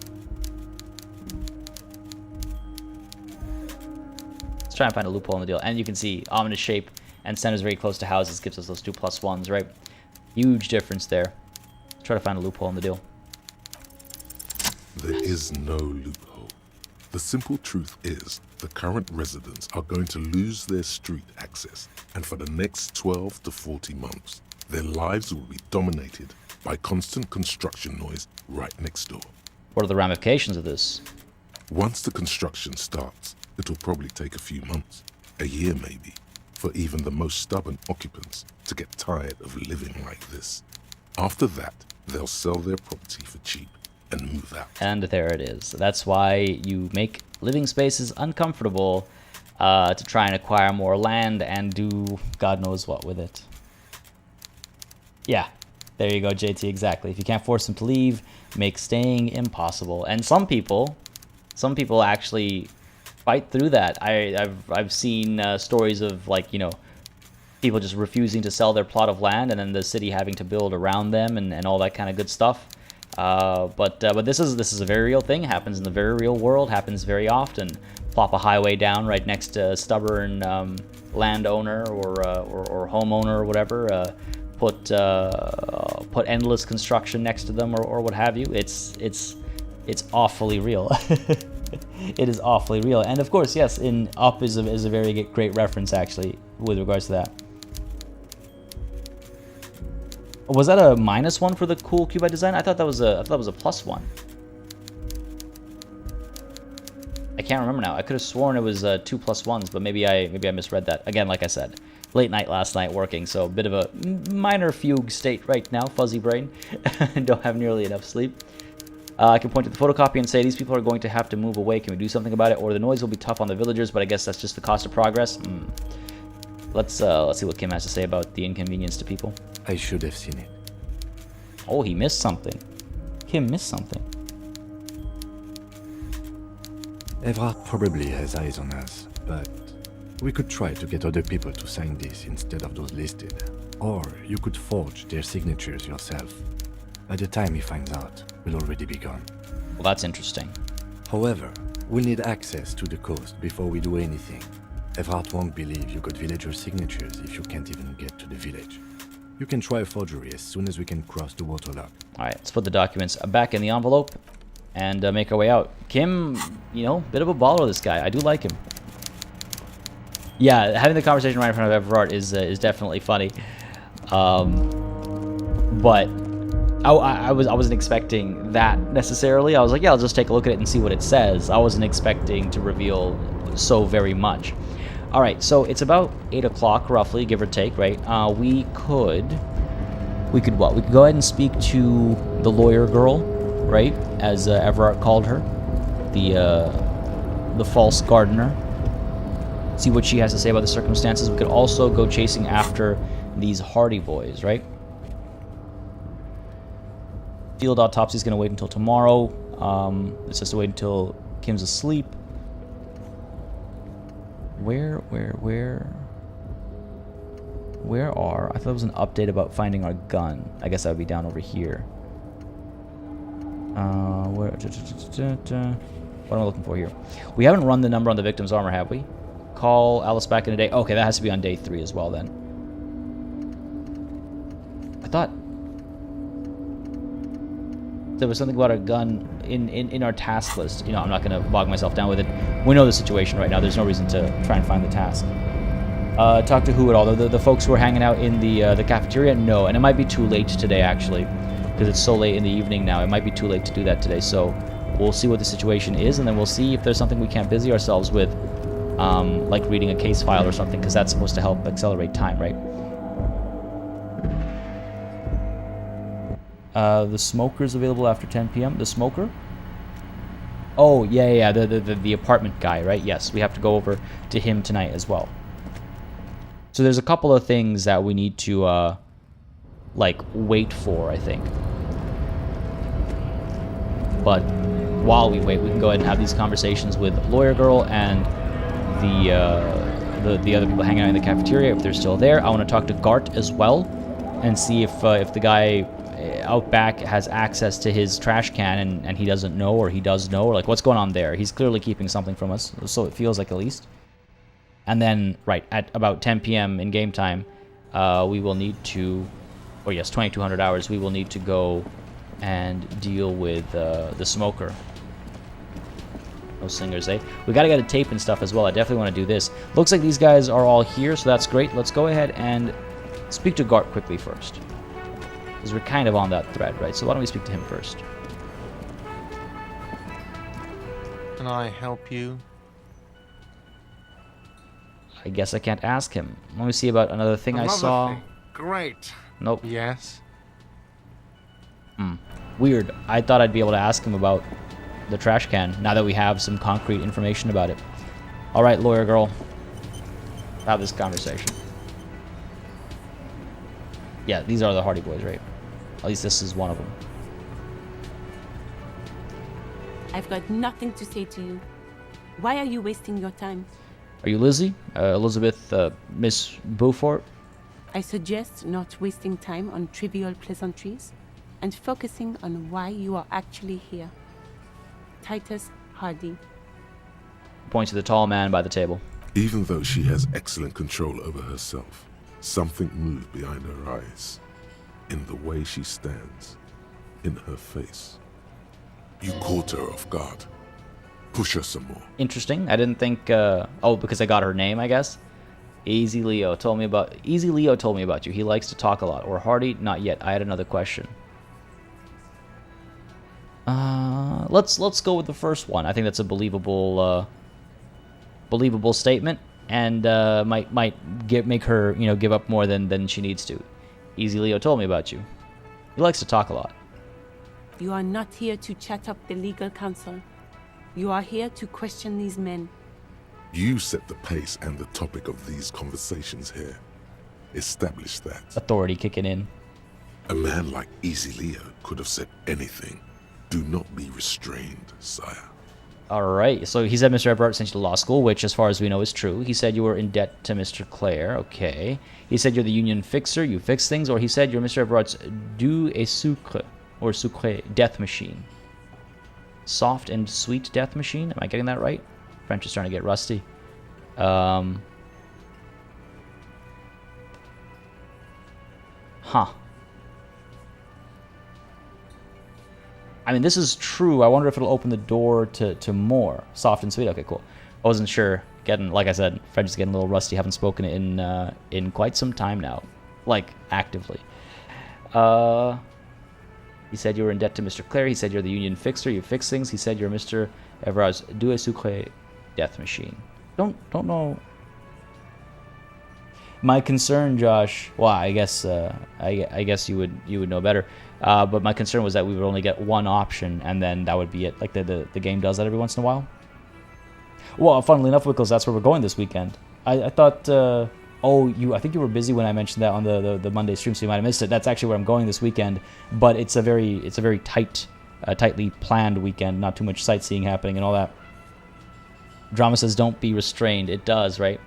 Let's try and find a loophole in the deal. And you can see ominous shape and centers very close to houses gives us those 2+1s, right? Huge difference there. Let's try to find a loophole in the deal. There is no loophole. The simple truth is the current residents are going to lose their street access, and for the next 12 to 40 months, their lives will be dominated by constant construction noise right next door. What are the ramifications of this? Once the construction starts, it'll probably take a few months, a year maybe, for even the most stubborn occupants to get tired of living like this. After that, they'll sell their property for cheap and move out. And there it is. That's why you make living spaces uncomfortable to try and acquire more land and do God knows what with it. Yeah, there you go, JT, exactly. If you can't force them to leave, make staying impossible. And some people actually fight through that. I've seen stories of, like, you know, people just refusing to sell their plot of land and then the city having to build around them and all that kind of good stuff. But this is a very real thing. Happens in the very real world. Happens very often. Plop a highway down right next to a stubborn landowner or homeowner or whatever. Put endless construction next to them or what have you. It's awfully real. It is awfully real. And of course, yes, in Up is a very great reference actually with regards to that. Was that a -1 for the cool cubite design? I thought that was a +1. I can't remember now. I could have sworn it was 2 +1s, but maybe I misread that. Again, like I said, late night last night working, so a bit of a minor fugue state right now, fuzzy brain. Don't have nearly enough sleep. I can point to the photocopy and say these people are going to have to move away. Can we do something about it? Or the noise will be tough on the villagers, but I guess that's just the cost of progress. Let's see what Kim has to say about the inconvenience to people. I should have seen it. Oh, he missed something. Kim missed something. Everard probably has eyes on us, but we could try to get other people to sign this instead of those listed. Or you could forge their signatures yourself. By the time he finds out, we'll already be gone. Well, that's interesting. However, we'll need access to the coast before we do anything. Everard won't believe you got villager signatures if you can't even get to the village. You can try a forgery as soon as we can cross the waterlock. Alright, let's put the documents back in the envelope and make our way out. Kim, you know, bit of a baller, this guy. I do like him. Yeah, having the conversation right in front of Everard is definitely funny. But I wasn't expecting that necessarily. I was like, yeah, I'll just take a look at it and see what it says. I wasn't expecting to reveal so very much. All right, so it's about 8 o'clock roughly, give or take, right? We could what? We could go ahead and speak to the lawyer girl, right? As Everard called her, the false gardener. See what she has to say about the circumstances. We could also go chasing after these Hardy boys, right? Field autopsy is going to wait until tomorrow. It's just to wait until Kim's asleep. Where are... I thought there was an update about finding our gun. I guess that would be down over here. What am I looking for here? We haven't run the number on the victim's armor, have we? Call Alice back in a day. Okay, that has to be on day 3 as well, then. I thought there was something about a gun in our task list. You know, I'm not going to bog myself down with it. We know the situation right now. There's no reason to try and find the task. Talk to who at all? The folks who are hanging out in the cafeteria? No, and it might be too late today, actually, because it's so late in the evening now. It might be too late to do that today, so we'll see what the situation is, and then we'll see if there's something we can't busy ourselves with, like reading a case file or something, because that's supposed to help accelerate time, right? The smoker's available after 10 p.m. The smoker? Oh, yeah, the apartment guy, right? Yes, we have to go over to him tonight as well. So there's a couple of things that we need to, like, wait for, I think. But while we wait, we can go ahead and have these conversations with Lawyer Girl and the other people hanging out in the cafeteria, if they're still there. I want to talk to Gart as well and see if the guy out back has access to his trash can and he doesn't know, or he does know, or like what's going on there. He's clearly keeping something from us, so it feels like, at least. And then, right, at about 10 p.m. in game time, we will need to, or yes, 2200 hours, we will need to go and deal with the smoker. Those singers, eh? We gotta get a tape and stuff as well. I definitely want to do this. Looks like these guys are all here, so that's great. Let's go ahead and speak to Gart quickly first, because we're kind of on that thread, right? So why don't we speak to him first? Can I help you? I guess I can't ask him. Let me see about another thing I saw. Great. Nope. Yes. Weird. I thought I'd be able to ask him about the trash can, now that we have some concrete information about it. Alright, Lawyer Girl. Have this conversation. Yeah, these are the Hardy Boys, right? At least this is one of them. I've got nothing to say to you. Why are you wasting your time? Are you Lizzie? Elizabeth, Miss Beaufort? I suggest not wasting time on trivial pleasantries and focusing on why you are actually here. Titus Hardy. Points to the tall man by the table. Even though she has excellent control over herself, something moved behind her eyes, in the way she stands, in her face. You caught her off guard. Push her some more. Interesting. I didn't think, oh, because I got her name, I guess. Easy Leo told me about you. He likes to talk a lot. Or Hardy? Not yet. I had another question. Let's go with the first one. I think that's a believable statement, and might make her, you know, give up more than she needs to. Easy Leo told me about you. He likes to talk a lot. You are not here to chat up the legal counsel. You are here to question these men. You set the pace and the topic of these conversations here. Establish that. Authority kicking in. A man like Easy Leo could have said anything. Do not be restrained, sire. Alright, so he said Mr. Everett sent you to law school, which, as far as we know, is true. He said you were in debt to Mr. Clare. Okay. He said you're the union fixer, you fix things. Or he said you're Mr. Everett's doux et sucre, or sucre, death machine. Soft and sweet death machine? Am I getting that right? French is starting to get rusty. Huh. I mean, this is true. I wonder if it'll open the door to more. Soft and sweet. Okay, cool. I wasn't sure. Like I said, French is getting a little rusty. Haven't spoken it in quite some time now. Like, actively. He said you were in debt to Mr. Clare. He said you're the union fixer. You fix things. He said you're Mr. Everard's Deux Sucre death machine. Don't know. My concern, Josh. Well, I guess I guess you would know better. But my concern was that we would only get one option, and then that would be it. Like the game does that every once in a while. Well, funnily enough, Wickles, that's where we're going this weekend. I thought. I think you were busy when I mentioned that on the Monday stream, so you might have missed it. That's actually where I'm going this weekend, but it's a very tightly planned weekend. Not too much sightseeing happening and all that. Drama says, "Don't be restrained." It does, right?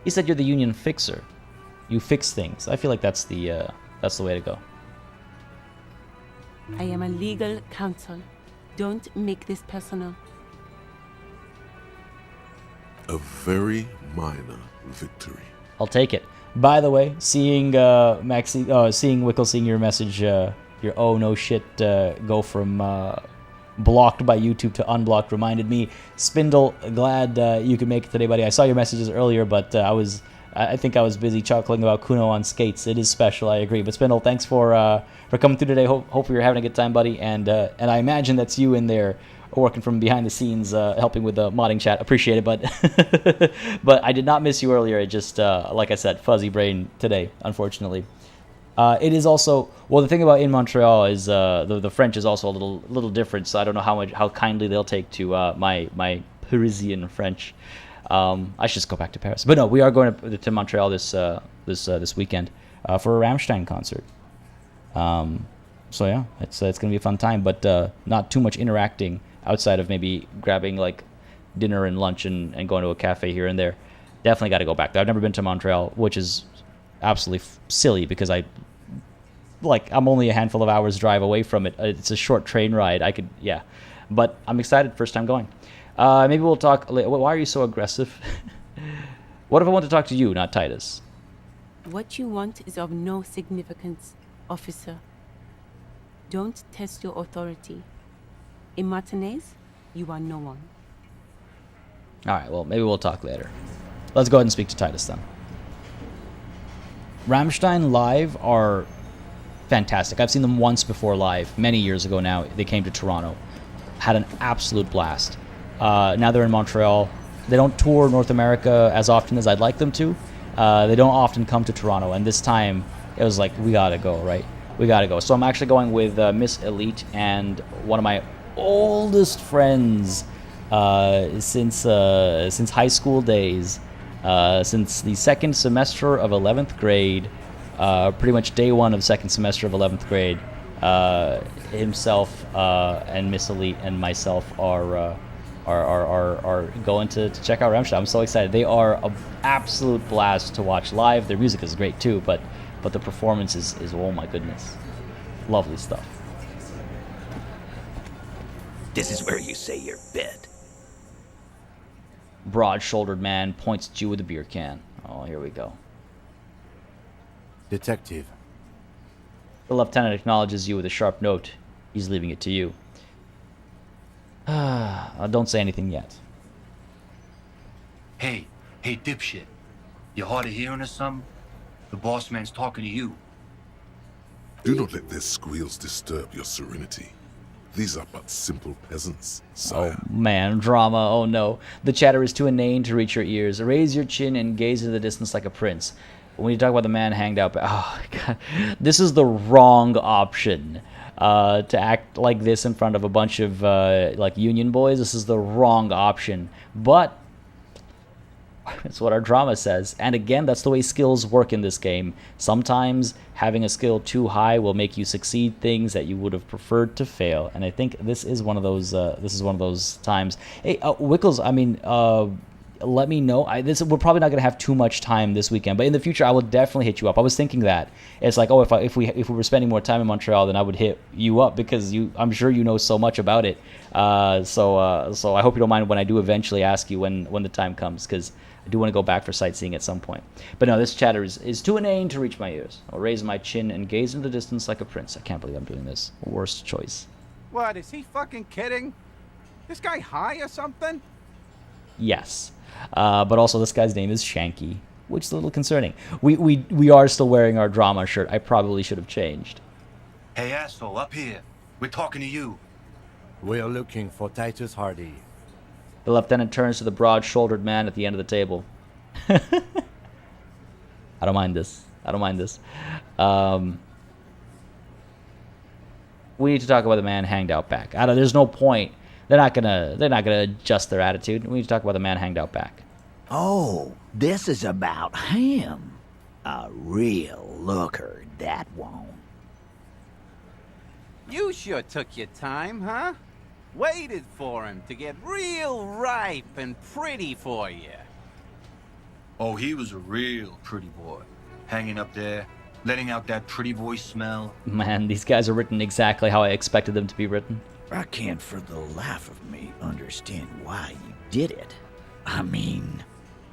He said you're the union fixer. You fix things. I feel like that's the way to go. I am a legal counsel. Don't make this personal. A very minor victory. I'll take it. By the way, seeing seeing Wickle, seeing your message, your oh no shit, go from blocked by YouTube to unblocked reminded me. Spindle, glad you could make it today, buddy. I saw your messages earlier, but I think I was busy chuckling about Kuno on skates. It is special, I agree. But Spindle, thanks for coming through today. Hope you're having a good time, buddy. And I imagine that's you in there working from behind the scenes, helping with the modding chat. Appreciate it, but but I did not miss you earlier. It just, like I said, fuzzy brain today, unfortunately. It is also, well, the thing about in Montreal is the French is also a little different, so I don't know how kindly they'll take to my Parisian French. I should just go back to Paris. But no, we are going to Montreal this weekend for a Rammstein concert. So yeah, it's going to be a fun time, but not too much interacting outside of maybe grabbing like dinner and lunch and going to a cafe here and there. Definitely got to go back there. I've never been to Montreal, which is absolutely silly because I'm only a handful of hours drive away from it. It's a short train ride. But I'm excited. First time going. Maybe we'll talk. Why are you so aggressive? What if I want to talk to you, not Titus? What you want is of no significance, officer. Don't test your authority. In Martinez, you are no one. All right, well, maybe we'll talk later. Let's go ahead and speak to Titus then. Rammstein live are fantastic. I've seen them once before live, many years ago now. They came to Toronto. Had an absolute blast. Now they're in Montreal. They don't tour North America as often as I'd like them to. They don't often come to Toronto, and this time it was like, we gotta go, right? We gotta go. So I'm actually going with Miss Elite and one of my oldest friends since high school days, since the second semester of 11th grade, pretty much day one of second semester of 11th grade. Himself and Miss Elite and myself are going to check out Rammstein. I'm so excited. They are an absolute blast to watch live. Their music is great too, but the performance is oh my goodness, lovely stuff. This is where you say your bid. Broad-shouldered man points at you with a beer can. Oh, here we go. Detective. The lieutenant acknowledges you with a sharp note. He's leaving it to you. Don't say anything yet. Hey, dipshit. You hard of hearing or something? The boss man's talking to you. Do not let their squeals disturb your serenity. These are but simple peasants, sire. Oh man, drama, oh no. The chatter is too inane to reach your ears. Raise your chin and gaze into the distance like a prince. When you talk about the man hanged out, oh god, this is the wrong option. To act like this in front of a bunch of like union boys, this is the wrong option. But it's what our drama says. And again, that's the way skills work in this game. Sometimes having a skill too high will make you succeed things that you would have preferred to fail. And I think this is one of those. This is one of those times. Hey, Wickles. I mean, let me know. We're probably not gonna have too much time this weekend, but in the future, I will definitely hit you up. I was thinking that it's like, oh, if we were spending more time in Montreal, then I would hit you up because I'm sure you know so much about it. So I hope you don't mind when I do eventually ask you when the time comes, because I do want to go back for sightseeing at some point. But no, this chatter is too inane to reach my ears. I'll raise my chin and gaze into the distance like a prince. I can't believe I'm doing this. Worst choice. What, is he fucking kidding? This guy high or something? Yes. But also this guy's name is Shanky, which is a little concerning. We are still wearing our drama shirt. I probably should have changed. Hey, asshole, up here. We're talking to you. We're looking for Titus Hardy. The lieutenant turns to the broad-shouldered man at the end of the table. I don't mind this. I don't mind this. We need to talk about the man hanged out back. There's no point. They're not gonna adjust their attitude. We need to talk about the man hanged out back. Oh, this is about him. A real looker, that one. You sure took your time, huh? Waited for him to get real ripe and pretty for you. Oh, he was a real pretty boy. Hanging up there, letting out that pretty boy smell. Man, these guys are written exactly how I expected them to be written. I can't for the life of me understand why you did it. I mean,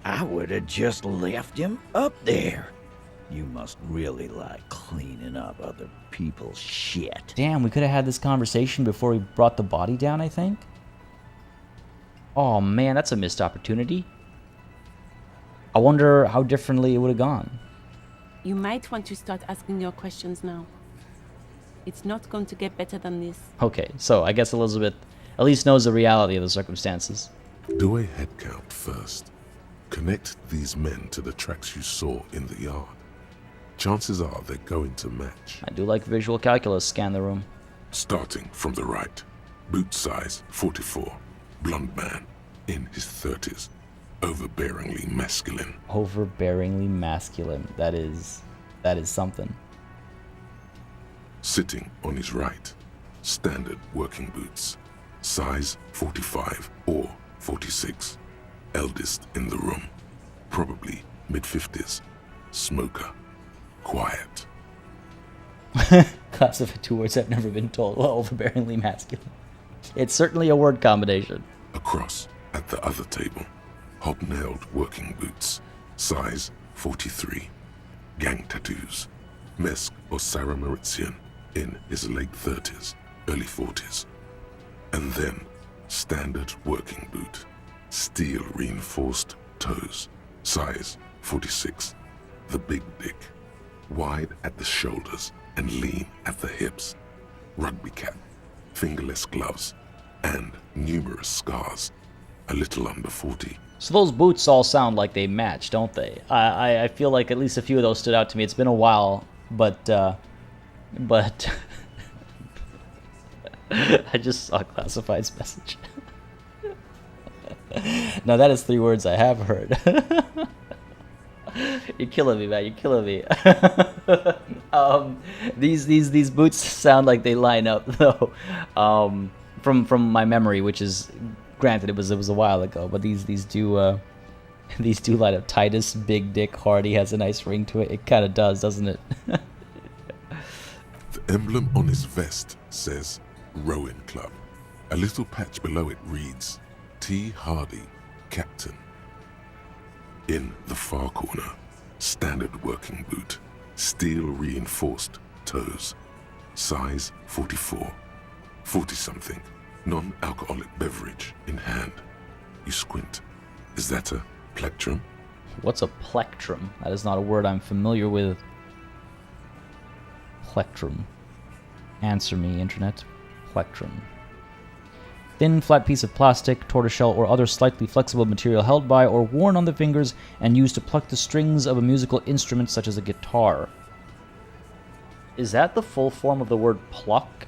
I would have just left him up there. You must really like cleaning up other people's shit. Damn, we could have had this conversation before we brought the body down, I think. Oh man, that's a missed opportunity. I wonder how differently it would have gone. You might want to start asking your questions now. It's not going to get better than this. Okay, so I guess Elizabeth at least knows the reality of the circumstances. Do a head count first. Connect these men to the tracks you saw in the yard. Chances are they're going to match. I do like visual calculus. Scan the room. Starting from the right. Boot size 44. Blonde man. In his 30s. Overbearingly masculine. Overbearingly masculine. That is something. Sitting on his right. Standard working boots. Size 45 or 46. Eldest in the room. Probably mid-50s. Smoker. Quiet. Classify two words I've never been told. Well, overbearingly masculine. It's certainly a word combination. Across at the other table. Hobnailed working boots. Size 43. Gang tattoos. Mesk or Sarah Mauritian. In his late 30s, early 40s. And then, standard working boot. Steel reinforced toes. Size 46. The big dick. Wide at the shoulders and lean at the hips. Rugby cap. Fingerless gloves. And numerous scars. A little under 40. So those boots all sound like they match, don't they? I feel like at least a few of those stood out to me. It's been a while, but I just saw Classified's message. Now that is 3 words I have heard. You're killing me, man. You're killing me. These boots sound like they line up, though. From my memory, which is granted it was a while ago, but these do line up. Titus Big Dick Hardy has a nice ring to it. It kind of does, doesn't it? The emblem on his vest says Rowing Club. A little patch below it reads T. Hardy, Captain. In the far corner, standard working boot, steel reinforced toes, size 44, 40-something, non-alcoholic beverage in hand. You squint. Is that a plectrum? What's a plectrum? That is not a word I'm familiar with. Plectrum. Answer me, internet. Plectrum. Thin, flat piece of plastic, tortoiseshell, or other slightly flexible material held by or worn on the fingers and used to pluck the strings of a musical instrument such as a guitar. Is that the full form of the word pluck?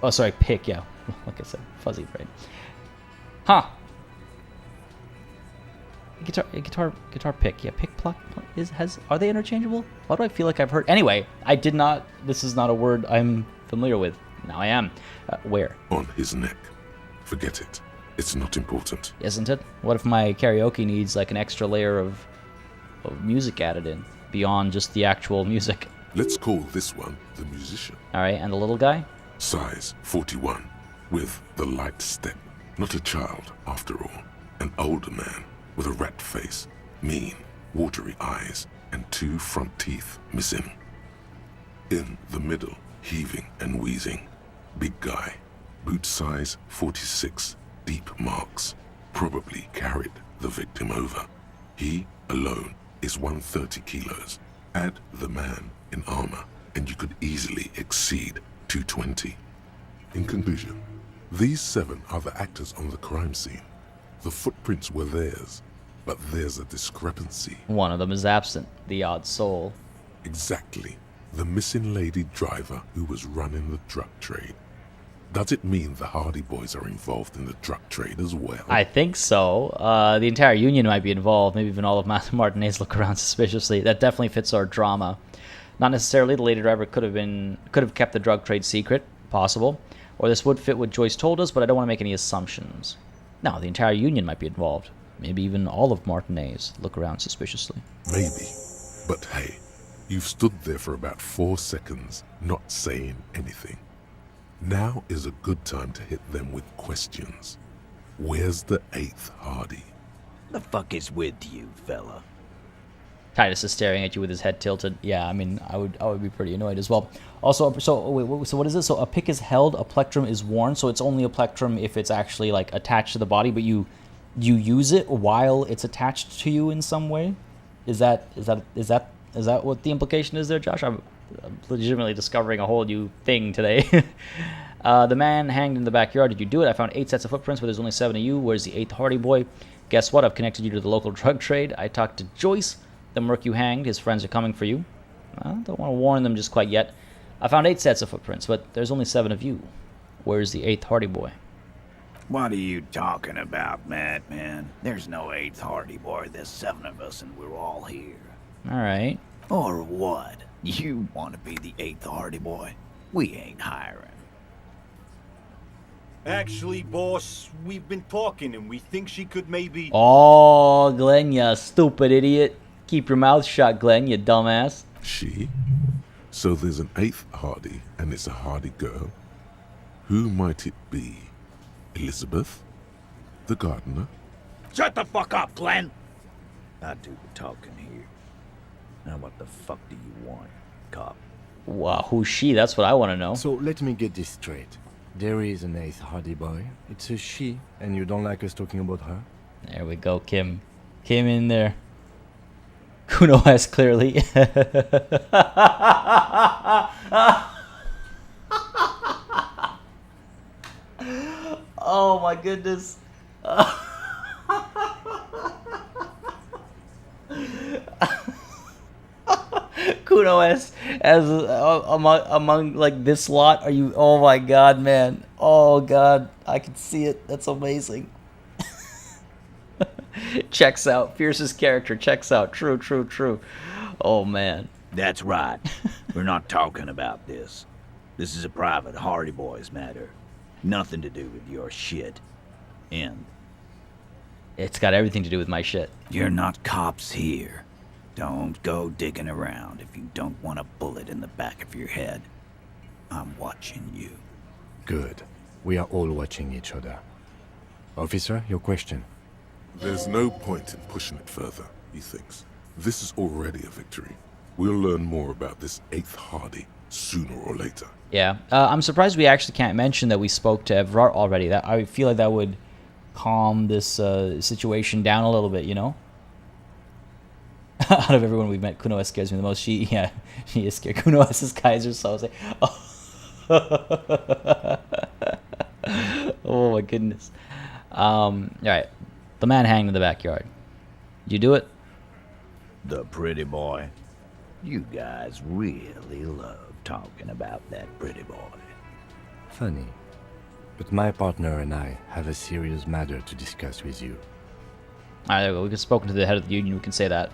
Oh, sorry, pick, yeah. Like I said, fuzzy brain. Huh. Guitar pick, yeah, pick, pluck, are they interchangeable? Why do I feel like I've heard? Anyway, this is not a word I'm familiar with. Now I am. Where? On his neck. Forget it. It's not important. Isn't it? What if my karaoke needs like an extra layer of music added in, beyond just the actual music? Let's call this one the musician. Alright, and the little guy? Size 41, with the light step. Not a child, after all. An older man with a rat face, mean, watery eyes, and 2 front teeth missing. In the middle, heaving and wheezing. Big guy, boot size 46, deep marks. Probably carried the victim over. He alone is 130 kilos. Add the man in armor, and you could easily exceed 220. In conclusion, these 7 are the actors on the crime scene. The footprints were theirs, but there's a discrepancy. One of them is absent, the odd soul. Exactly. The missing lady driver who was running the drug trade. Does it mean the Hardy Boys are involved in the drug trade as well? I think so. The entire union might be involved. Maybe even all of Martinez look around suspiciously. That definitely fits our drama. Not necessarily. The lady driver could have kept the drug trade secret. Possible. Or this would fit what Joyce told us, but I don't want to make any assumptions. No, the entire union might be involved. Maybe even all of Martinez look around suspiciously. Maybe. But hey, you've stood there for about 4 seconds, not saying anything. Now is a good time to hit them with questions. Where's the 8th Hardy? The fuck is with you, fella? Titus is staring at you with his head tilted. Yeah, I mean, I would be pretty annoyed as well. Also, so wait, so what is this? So a pick is held, a plectrum is worn. So it's only a plectrum if it's actually like attached to the body, but you use it while it's attached to you in some way. Is that what the implication is there, Josh? I'm legitimately discovering a whole new thing today. The man hanged in the backyard. Did you do it? I found 8 sets of footprints, but there's only 7 of you. Where's the 8th Hardy boy? Guess what? I've connected you to the local drug trade. I talked to Joyce. The merc you hanged, his friends are coming for you. I don't want to warn them just quite yet. I found 8 sets of footprints, but there's only 7 of you. Where's the 8th Hardy boy? What are you talking about, madman? There's no 8th Hardy boy. There's 7 of us, and we're all here. All right. Or what? You want to be the 8th Hardy boy? We ain't hiring. Actually, boss, we've been talking and we think she could maybe... Oh, Glenn, you stupid idiot. Keep your mouth shut, Glenn, you dumbass. She? So there's an 8th Hardy, and it's a Hardy girl. Who might it be? Elizabeth? The gardener? Shut the fuck up, Glenn! I do the talking here. Now what the fuck do you want, cop? Wow, who's she? That's what I want to know. So let me get this straight. There is an 8th Hardy boy. It's a she, and you don't like us talking about her? There we go, Kim. Kim in there. Kuno has clearly. Oh my goodness. Kuno as among like this lot. Are you? Oh my god, man. Oh god, I can see it. That's amazing. Checks out. Fierce's character checks out. True. Oh man. That's right. We're not talking about this. This is a private Hardy Boys matter. Nothing to do with your shit. End. It's got everything to do with my shit. You're not cops here. Don't go digging around if you don't want a bullet in the back of your head. I'm watching you. Good. We are all watching each other. Officer, your question. There's no point in pushing it further, he thinks. This is already a victory. We'll learn more about this 8th Hardy sooner or later. Yeah. I'm surprised we actually can't mention that we spoke to Evrart already. That I feel like that would calm this situation down a little bit, you know? Out of everyone we've met, Kuno scares me the most. She is scared. Kuno is Kaiser, so I was like, oh my goodness. Alright. The man hanged in the backyard. Did you do it? The pretty boy. You guys really love talking about that pretty boy. Funny. But my partner and I have a serious matter to discuss with you. Alright, there we go. We've spoken to the head of the union. We can say that.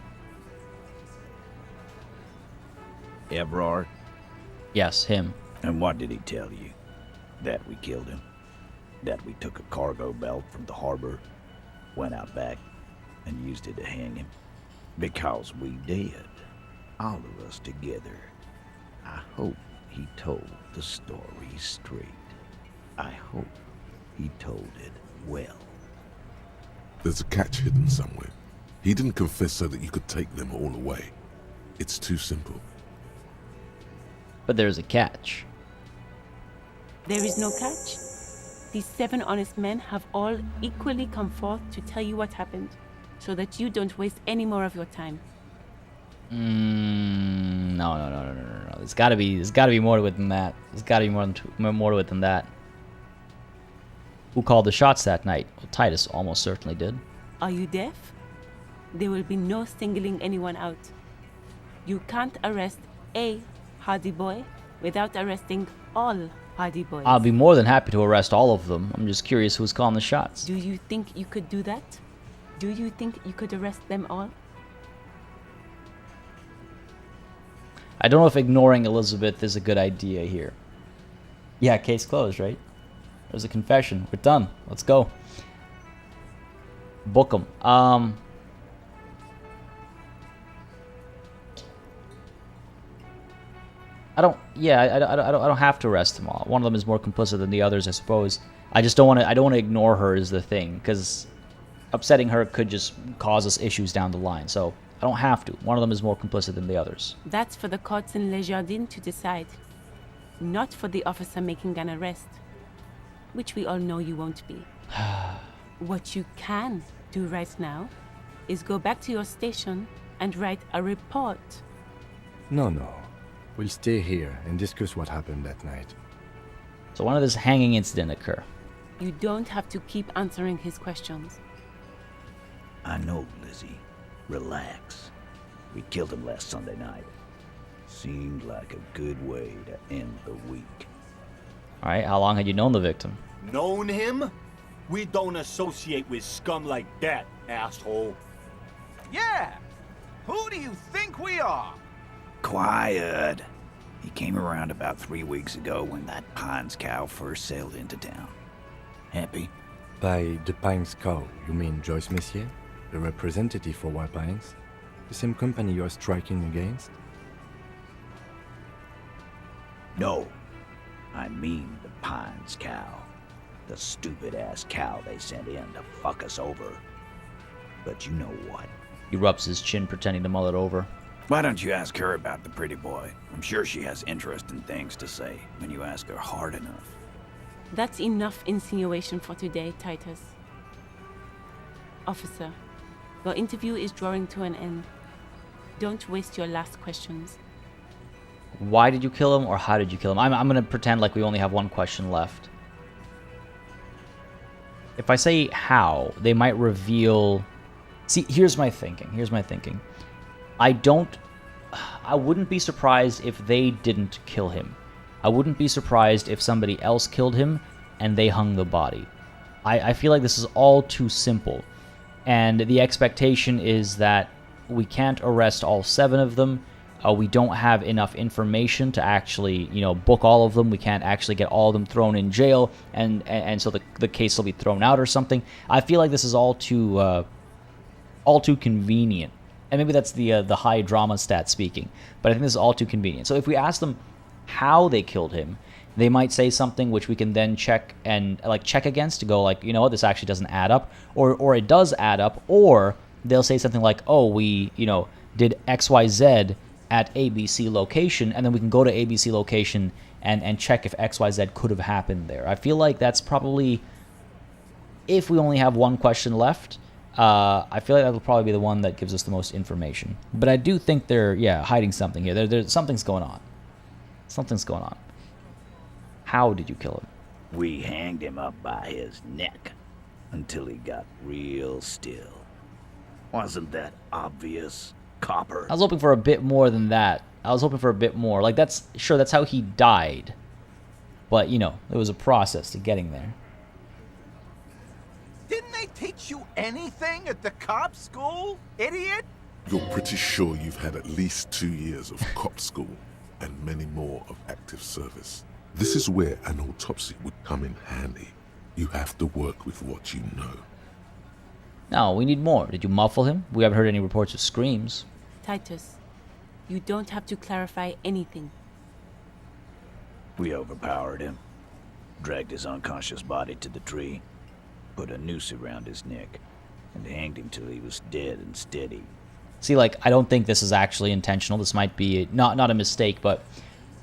Evrard? Yes, him. And what did he tell you? That we killed him? That we took a cargo belt from the harbor, went out back, and used it to hang him? Because we did. All of us together. I hope he told the story straight. I hope he told it well. There's a catch hidden somewhere. He didn't confess so that you could take them all away. It's too simple. But there's a catch. There is no catch. These 7 honest men have all equally come forth to tell you what happened, so that you don't waste any more of your time. No. There's gotta be more to it than that. There's gotta be more to it than that. Who called the shots that night? Well, Titus almost certainly did. Are you deaf? There will be no singling anyone out. You can't arrest a Hardy boy without arresting all Hardy boys. I'll be more than happy to arrest all of them. I'm just curious who's calling the shots. Do you think you could do that? Do you think you could arrest them all? I don't know if ignoring Elizabeth is a good idea here. Yeah, case closed, right? There's a confession. We're done. Let's go. Book them. I don't have to arrest them all. One of them is more complicit than the others, I suppose. I just don't want to. I don't want to ignore her is the thing, because upsetting her could just cause us issues down the line. So I don't have to. One of them is more complicit than the others. That's for the courts in Les Jardins to decide, not for the officer making an arrest, which we all know you won't be. What you can do right now is go back to your station and write a report. No. We'll stay here and discuss what happened that night. So when did this hanging incident occur? You don't have to keep answering his questions. I know, Lizzie. Relax. We killed him last Sunday night. Seemed like a good way to end the week. Alright, how long had you known the victim? Known him? We don't associate with scum like that, asshole. Yeah! Who do you think we are? Quiet. He came around about 3 weeks ago when that Pines cow first sailed into town. Happy? By the Pines cow, you mean Joyce Messier? The representative for White Pines? The same company you're striking against? No. I mean the Pines cow. The stupid-ass cow they sent in to fuck us over. But you know what? He rubs his chin, pretending to mull it over. Why don't you ask her about the pretty boy? I'm sure she has interesting things to say when you ask her hard enough. That's enough insinuation for today, Titus. Officer, your interview is drawing to an end. Don't waste your last questions. Why did you kill him, or how did you kill him? I'm going to pretend like we only have one question left. If I say how, they might reveal... See, here's my thinking. I wouldn't be surprised if they didn't kill him. I wouldn't be surprised if somebody else killed him and they hung the body. I feel like this is all too simple. And the expectation is that we can't arrest all 7 of them. We don't have enough information to actually, book all of them. We can't actually get all of them thrown in jail, and so the case will be thrown out or something. I feel like this is all too convenient. And maybe that's the high drama stat speaking, but I think this is all too convenient. So if we ask them how they killed him, they might say something which we can then check against to go like, you know what, this actually doesn't add up, or it does add up, or they'll say something like, oh, we did XYZ at ABC location, and then we can go to ABC location and check if XYZ could have happened there. I feel like that's probably, if we only have one question left, I feel like that'll probably be the one that gives us the most information. But I do think they're, hiding something here. There's something's going on. How did you kill him? We hanged him up by his neck until he got real still. Wasn't that obvious, Copper? I was hoping for a bit more than that. Like, that's how he died. But, there was a process to getting there. Didn't they teach you anything at the cop school, idiot? You're pretty sure you've had at least 2 years of cop school and many more of active service. This is where an autopsy would come in handy. You have to work with what you know. No, we need more. Did you muffle him? We haven't heard any reports of screams. Titus, you don't have to clarify anything. We overpowered him, dragged his unconscious body to the tree, put a noose around his neck, and hanged him till he was dead and steady. See, I don't think this is actually intentional. This might be not a mistake, but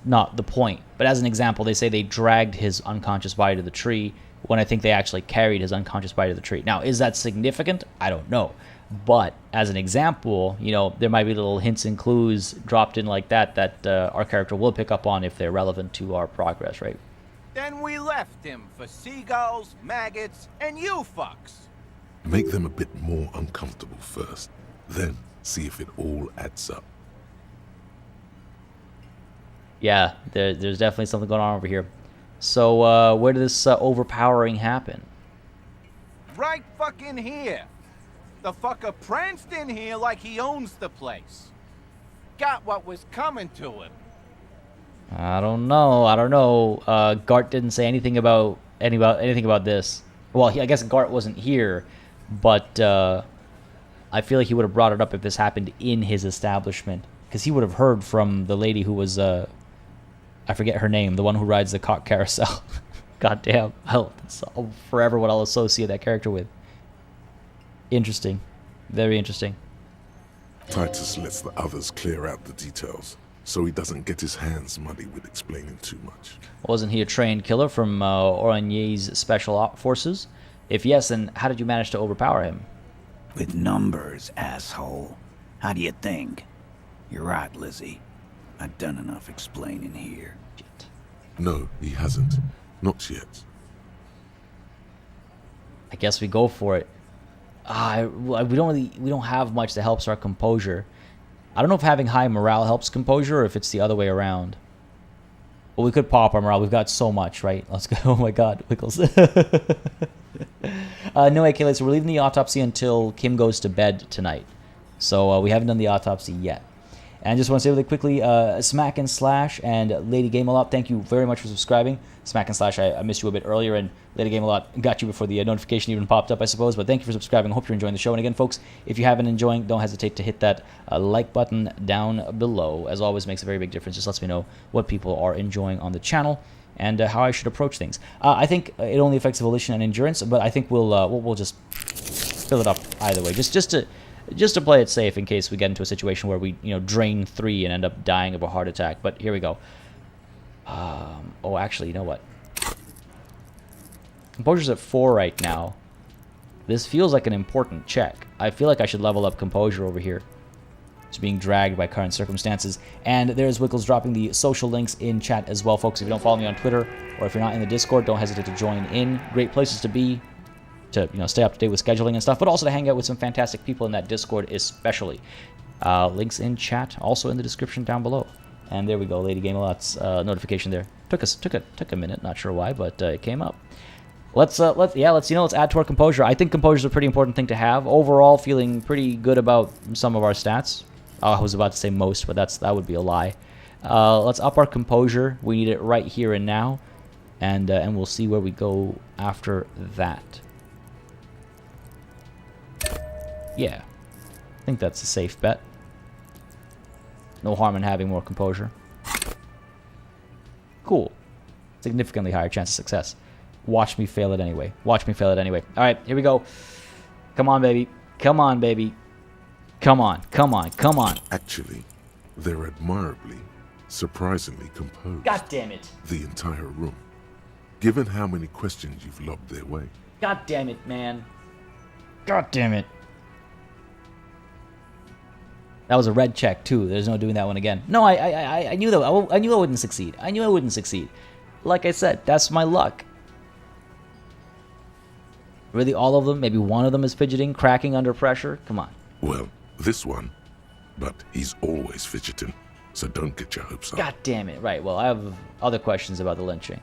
not the point. But as an example, they say they dragged his unconscious body to the tree, when I think they actually carried his unconscious body to the tree. Now, is that significant? I don't know. But as an example, you know, there might be little hints and clues dropped in like that our character will pick up on if they're relevant to our progress, right? Then we left him for seagulls, maggots, and you fucks. Make them a bit more uncomfortable first, then see if it all adds up. Yeah, there's definitely something going on over here. So, where did this overpowering happen? Right fucking here. The fucker pranced in here like he owns the place. Got what was coming to him. I don't know. Gart didn't say anything about anything about this. Well, I guess Gart wasn't here, but I feel like he would have brought it up if this happened in his establishment, because he would have heard from the lady who was I forget her name, the one who rides the cock carousel. Goddamn, that's forever what I'll associate that character with. Interesting, very interesting. Titus lets the others clear out the details, so he doesn't get his hands muddy with explaining too much. Wasn't he a trained killer from Orangier's special op forces? If yes, then how did you manage to overpower him? With numbers, asshole. How do you think? You're right, Lizzie. I've done enough explaining here. Shit. No, he hasn't. Not yet. I guess we go for it. We don't have much that helps our composure. I don't know if having high morale helps composure or if it's the other way around. Well, we could pop our morale. We've got so much, right? Let's go. Oh my god, Wickles. No, okay, so we're leaving the autopsy until Kim goes to bed tonight. So we haven't done the autopsy yet. And just want to say really quickly, Smack and Slash and Lady Game a Lot, thank you very much for subscribing. Smack and Slash, I missed you a bit earlier, and Lady Game a Lot got you before the notification even popped up, I suppose. But thank you for subscribing. I hope you're enjoying the show. And again, folks, if you have been enjoying, don't hesitate to hit that like button down below. As always, makes a very big difference. Just lets me know what people are enjoying on the channel and how I should approach things. I think it only affects volition and endurance, but I think we'll just fill it up either way, just to play it safe in case we get into a situation where we, drain 3 and end up dying of a heart attack. But here we go. Oh, actually, you know what? Composure's at 4 right now. This feels like an important check. I feel like I should level up composure over here. It's being dragged by current circumstances. And there's Wickles dropping the social links in chat as well, folks. If you don't follow me on Twitter, or if you're not in the Discord, don't hesitate to join in. Great places to be, to stay up to date with scheduling and stuff, but also to hang out with some fantastic people in that Discord especially. Links in chat, also in the description down below. And there we go, Lady Game a Lot's notification there. Took a minute, not sure why, but it came up. Let's add to our composure. I think composure is a pretty important thing to have. Overall, feeling pretty good about some of our stats. I was about to say most, but that would be a lie. Let's up our composure. We need it right here and now, and we'll see where we go after that. Yeah, I think that's a safe bet. No harm in having more composure. Cool. Significantly higher chance of success. Watch me fail it anyway. All right, here we go. Come on, baby. Come on, baby. Come on. Actually, they're admirably, surprisingly composed. God damn it. The entire room. Given how many questions you've lobbed their way. God damn it, man. God damn it. That was a red check too. There's no doing that one again. No, I knew that. I knew I wouldn't succeed. Like I said, that's my luck. Really, all of them? Maybe one of them is fidgeting, cracking under pressure? Come on. Well, this one. But he's always fidgeting, so don't get your hopes up. God damn it. Right, well, I have other questions about the lynching.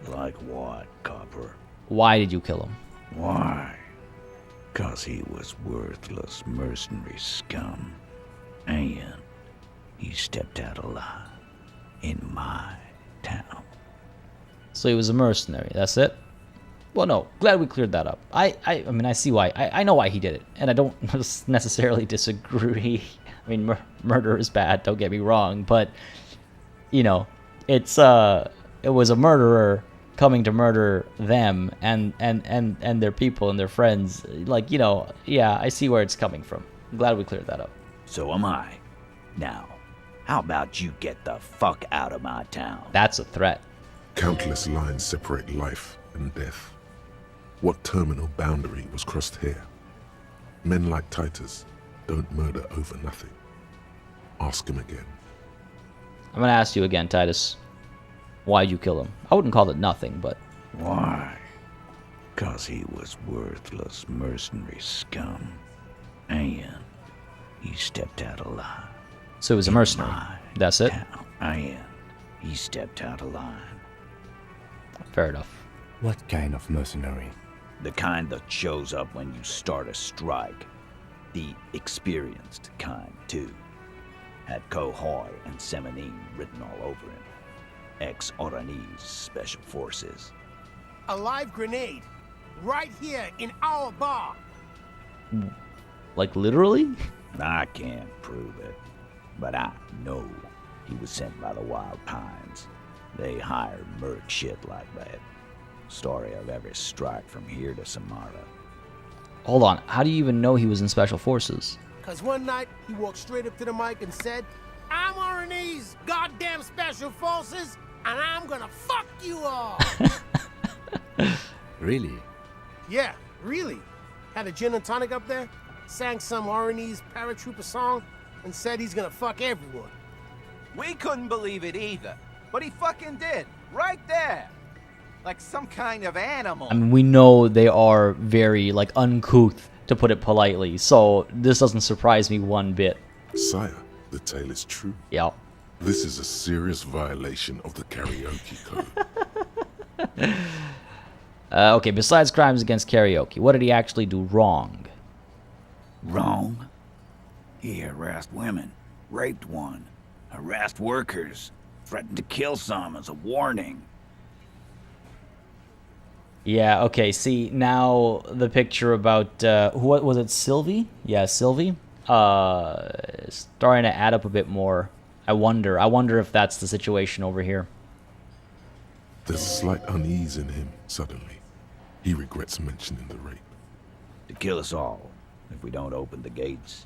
Like what, Copper? Why did you kill him? Why? 'Cause he was worthless mercenary scum. And he stepped out alive in my town. So he was a mercenary, that's it? Well, no, glad we cleared that up. I mean, I see why. I know why he did it, and I don't necessarily disagree. I mean, murder is bad, don't get me wrong, but, it was a murderer coming to murder them and their people and their friends. Like, yeah, I see where it's coming from. I'm glad we cleared that up. So am I. Now, how about you get the fuck out of my town? That's a threat. Countless lines separate life and death. What terminal boundary was crossed here? Men like Titus don't murder over nothing. Ask him again. I'm gonna ask you again, Titus. Why'd you kill him? I wouldn't call it nothing, but... Why? 'Cause he was worthless mercenary scum. And he stepped out alive. So he was a mercenary. That's it? And he stepped out of line. Fair enough. What kind of mercenary? The kind that shows up when you start a strike. The experienced kind, too. Had Cohoy and Semenine written all over him. Ex-Oranese Special Forces. A live grenade. Right here in our bar. Like, literally? I can't prove it. But I know he was sent by the Wild Pines. They hired merc shit like that. Story of every strike from here to Samara. Hold on. How do you even know he was in Special Forces? Cause one night he walked straight up to the mic and said, "I'm Oranese goddamn Special Forces, and I'm gonna fuck you all." Really? Yeah, really. Had a gin and tonic up there, sang some Oranese paratrooper song, and said he's gonna fuck everyone. We couldn't believe it either, but he fucking did, right there. Like some kind of animal. I mean, we know they are very, like, uncouth, to put it politely, so this doesn't surprise me one bit. Sire, the tale is true. Yeah. This is a serious violation of the karaoke code. Okay, besides crimes against karaoke, what did he actually do wrong? Wrong? He harassed women, raped one, harassed workers, threatened to kill some as a warning. Yeah, okay, see, now the picture about, what was it, Sylvie? Yeah, Sylvie? Starting to add up a bit more. I wonder if that's the situation over here. There's a slight unease in him, suddenly. He regrets mentioning the rape. To kill us all, if we don't open the gates,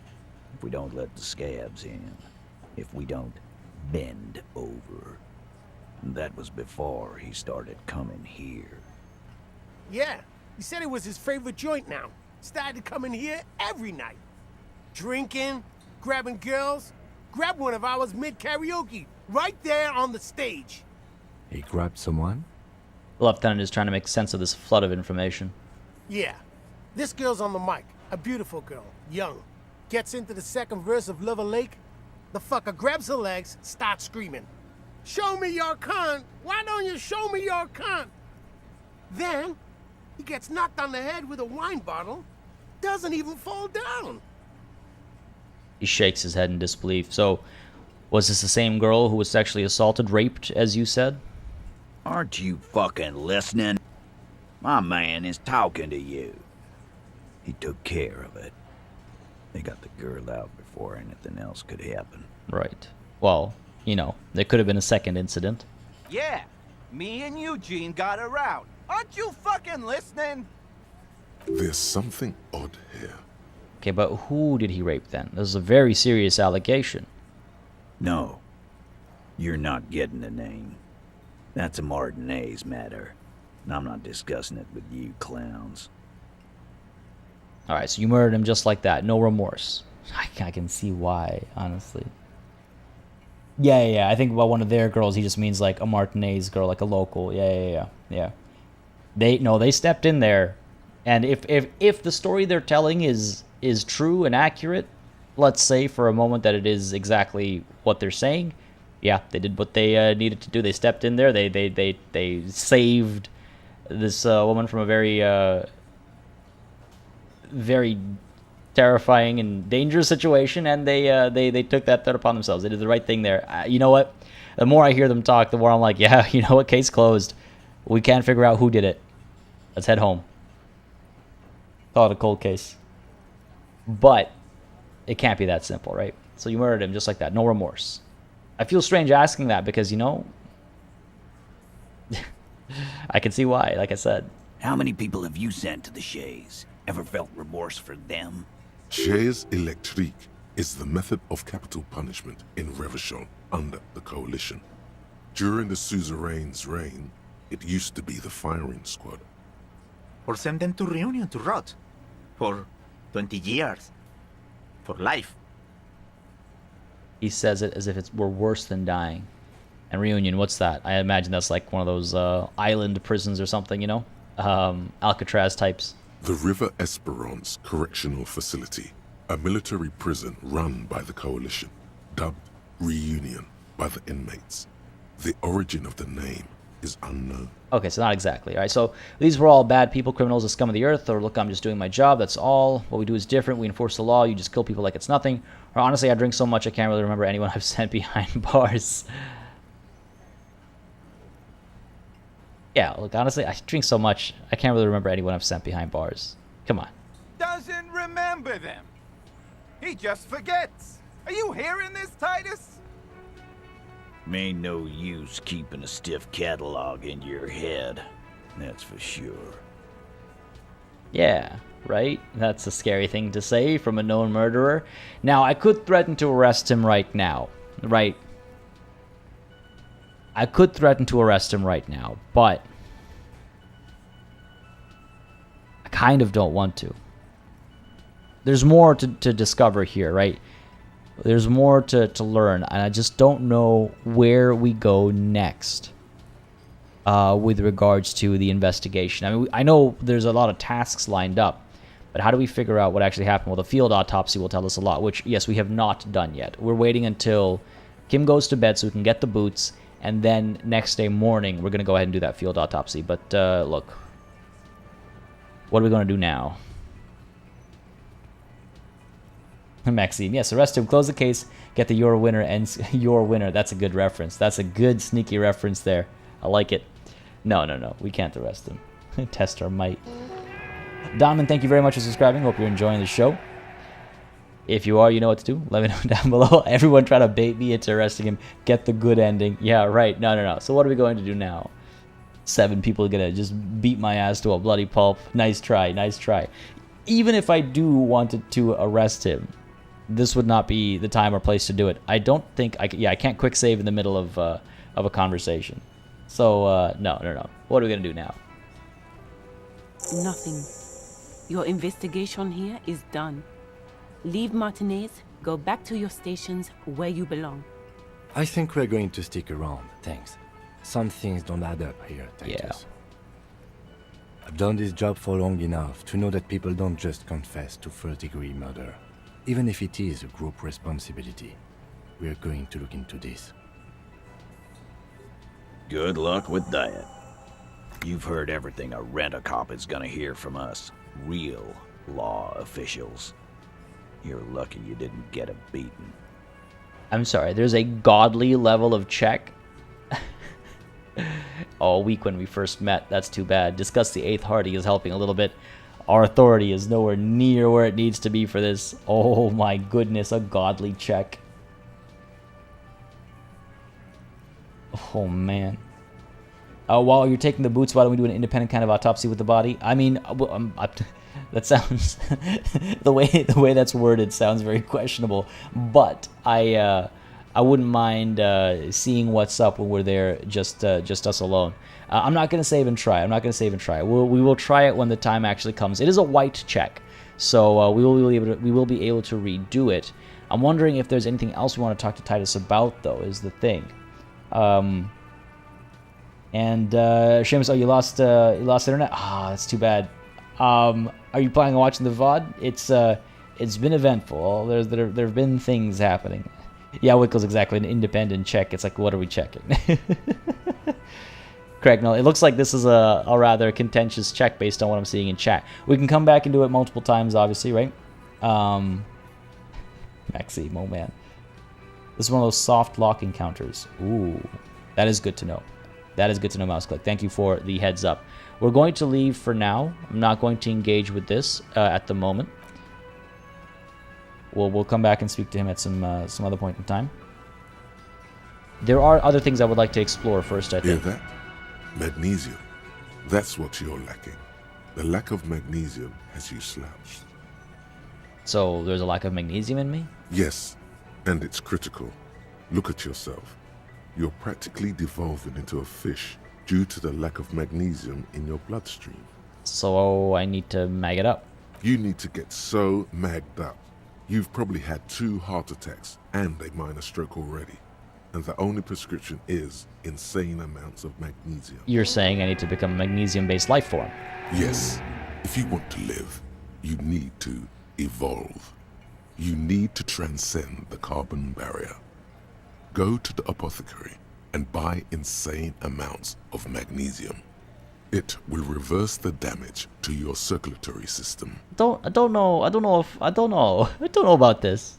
if we don't let the scabs in, if we don't bend over. And that was before he started coming here. Yeah, he said it was his favorite joint now. Started coming here every night. Drinking, grabbing girls. Grabbed one of ours mid-karaoke, right there on the stage. He grabbed someone? The lieutenant is trying to make sense of this flood of information. Yeah, this girl's on the mic. A beautiful girl, young. Gets into the second verse of Lover Lake. The fucker grabs her legs, starts screaming. "Show me your cunt! Why don't you show me your cunt?" Then, he gets knocked on the head with a wine bottle. Doesn't even fall down. He shakes his head in disbelief. So, was this the same girl who was sexually assaulted, raped, as you said? Aren't you fucking listening? My man is talking to you. He took care of it. They got the girl out before anything else could happen. Right. Well, you know, there could have been a second incident. Yeah, me and Eugene got her out. Aren't you fucking listening? There's something odd here. Okay, but who did he rape then? This is a very serious allegation. No, you're not getting the name. That's a Martinez matter, and I'm not discussing it with you clowns. Alright, so you murdered him just like that. No remorse. I can see why, honestly. Yeah. I think about one of their girls, he just means like a Martinez girl, like a local. Yeah. They stepped in there. And if the story they're telling is true and accurate, let's say for a moment that it is exactly what they're saying, yeah, they did what they needed to do. They stepped in there. They saved this woman from a very terrifying and dangerous situation, and they took that threat upon themselves. They did the right thing there. You know what? The more I hear them talk, the more I'm like, yeah, you know what? Case closed. We can't figure out who did it. Let's head home. Thought a cold case. But it can't be that simple, right? So you murdered him just like that. No remorse. I feel strange asking that because, you know, I can see why, like I said. How many people have you sent to the Shays? Ever felt remorse for them? Chaise électrique is the method of capital punishment in Revachol under the Coalition. During the suzerain's reign, it used to be the firing squad. Or send them to Reunion to rot. For 20 years. For life. He says it as if we're worse than dying. And Reunion, what's that? I imagine that's like one of those island prisons or something, you know? Alcatraz types. The River Esperance Correctional Facility, a military prison run by the Coalition, dubbed Reunion by the inmates. The origin of the name is unknown. Okay, so not exactly. All right, so these were all bad people, criminals, the scum of the earth, or look, I'm just doing my job, that's all. What we do is different. We enforce the law. You just kill people like it's nothing. Or honestly, I drink so much I can't really remember anyone I've sent behind bars. Yeah, look, honestly, I drink so much I can't really remember anyone I've sent behind bars. Come on. Doesn't remember them. He just forgets. Are you hearing this, Titus? Ain't no use keeping a stiff catalog in your head. That's for sure. Yeah, right? That's a scary thing to say from a known murderer. Now, I could threaten to arrest him right now, right? I could threaten to arrest him right now, but I kind of don't want to. There's more to discover here, right? There's more to learn, and I just don't know where we go next with regards to the investigation. I mean, I know there's a lot of tasks lined up, but how do we figure out what actually happened? Well, the field autopsy will tell us a lot, which, yes, we have not done yet. We're waiting until Kim goes to bed so we can get the boots, and then next day morning, we're going to go ahead and do that field autopsy. But, look, what are we going to do now? Maxine, yes, arrest him, close the case, get the your winner, and your winner. That's a good reference. That's a good sneaky reference there. I like it. No, we can't arrest him. Test our might. Donovan, thank you very much for subscribing. Hope you're enjoying the show. If you are, you know what to do. Let me know down below. Everyone try to bait me into arresting him. Get the good ending. Yeah, right. No. So what are we going to do now? 7 people are going to just beat my ass to a bloody pulp. Nice try. Even if I do wanted to arrest him, this would not be the time or place to do it. I don't think I can't quick save in the middle of a conversation. So no. What are we gonna do now? Nothing. Your investigation here is done. Leave Martinez, go back to your stations where you belong. I think we're going to stick around, thanks. Some things don't add up here, Titus. Yeah. I've done this job for long enough to know that people don't just confess to first-degree murder. Even if it is a group responsibility, we're going to look into this. Good luck with that. You've heard everything a rent-a-cop is gonna hear from us, real law officials. You're lucky you didn't get a beating. I'm sorry, there's a godly level of check? Oh, a week when we first met, that's too bad. Discuss the 8th Hardy is helping a little bit. Our authority is nowhere near where it needs to be for this. Oh my goodness, a godly check. Oh man. While you're taking the boots, why don't we do an independent kind of autopsy with the body? I mean, that sounds the way that's worded sounds very questionable. But I wouldn't mind seeing what's up when we're there, just us alone. I'm not gonna save and try. We will try it when the time actually comes. It is a white check, so we will be able to redo it. I'm wondering if there's anything else we want to talk to Titus about, though. Is the thing. Seamus, oh, you lost internet? Ah, that's too bad. Are you planning on watching the VOD? It's been eventful. There have been things happening. Yeah, Wickle's exactly an independent check. It's like, what are we checking? Correct. No, it looks like this is a rather contentious check based on what I'm seeing in chat. We can come back and do it multiple times, obviously, right? Maxime, oh man. This is one of those soft lock encounters. Ooh, that is good to know. That is good to know, Mouseclick. Thank you for the heads up. We're going to leave for now. I'm not going to engage with this at the moment. We'll come back and speak to him at some other point in time. There are other things I would like to explore first, I think. Hear that? Magnesium. That's what you're lacking. The lack of magnesium has you slouched. So there's a lack of magnesium in me? Yes, and it's critical. Look at yourself. You're practically devolving into a fish due to the lack of magnesium in your bloodstream. So I need to mag it up. You need to get so magged up. You've probably had 2 heart attacks and a minor stroke already. And the only prescription is insane amounts of magnesium. You're saying I need to become a magnesium-based life form? Yes. If you want to live, you need to evolve. You need to transcend the carbon barrier. Go to the apothecary and buy insane amounts of magnesium. It will reverse the damage to your circulatory system. I don't know about this.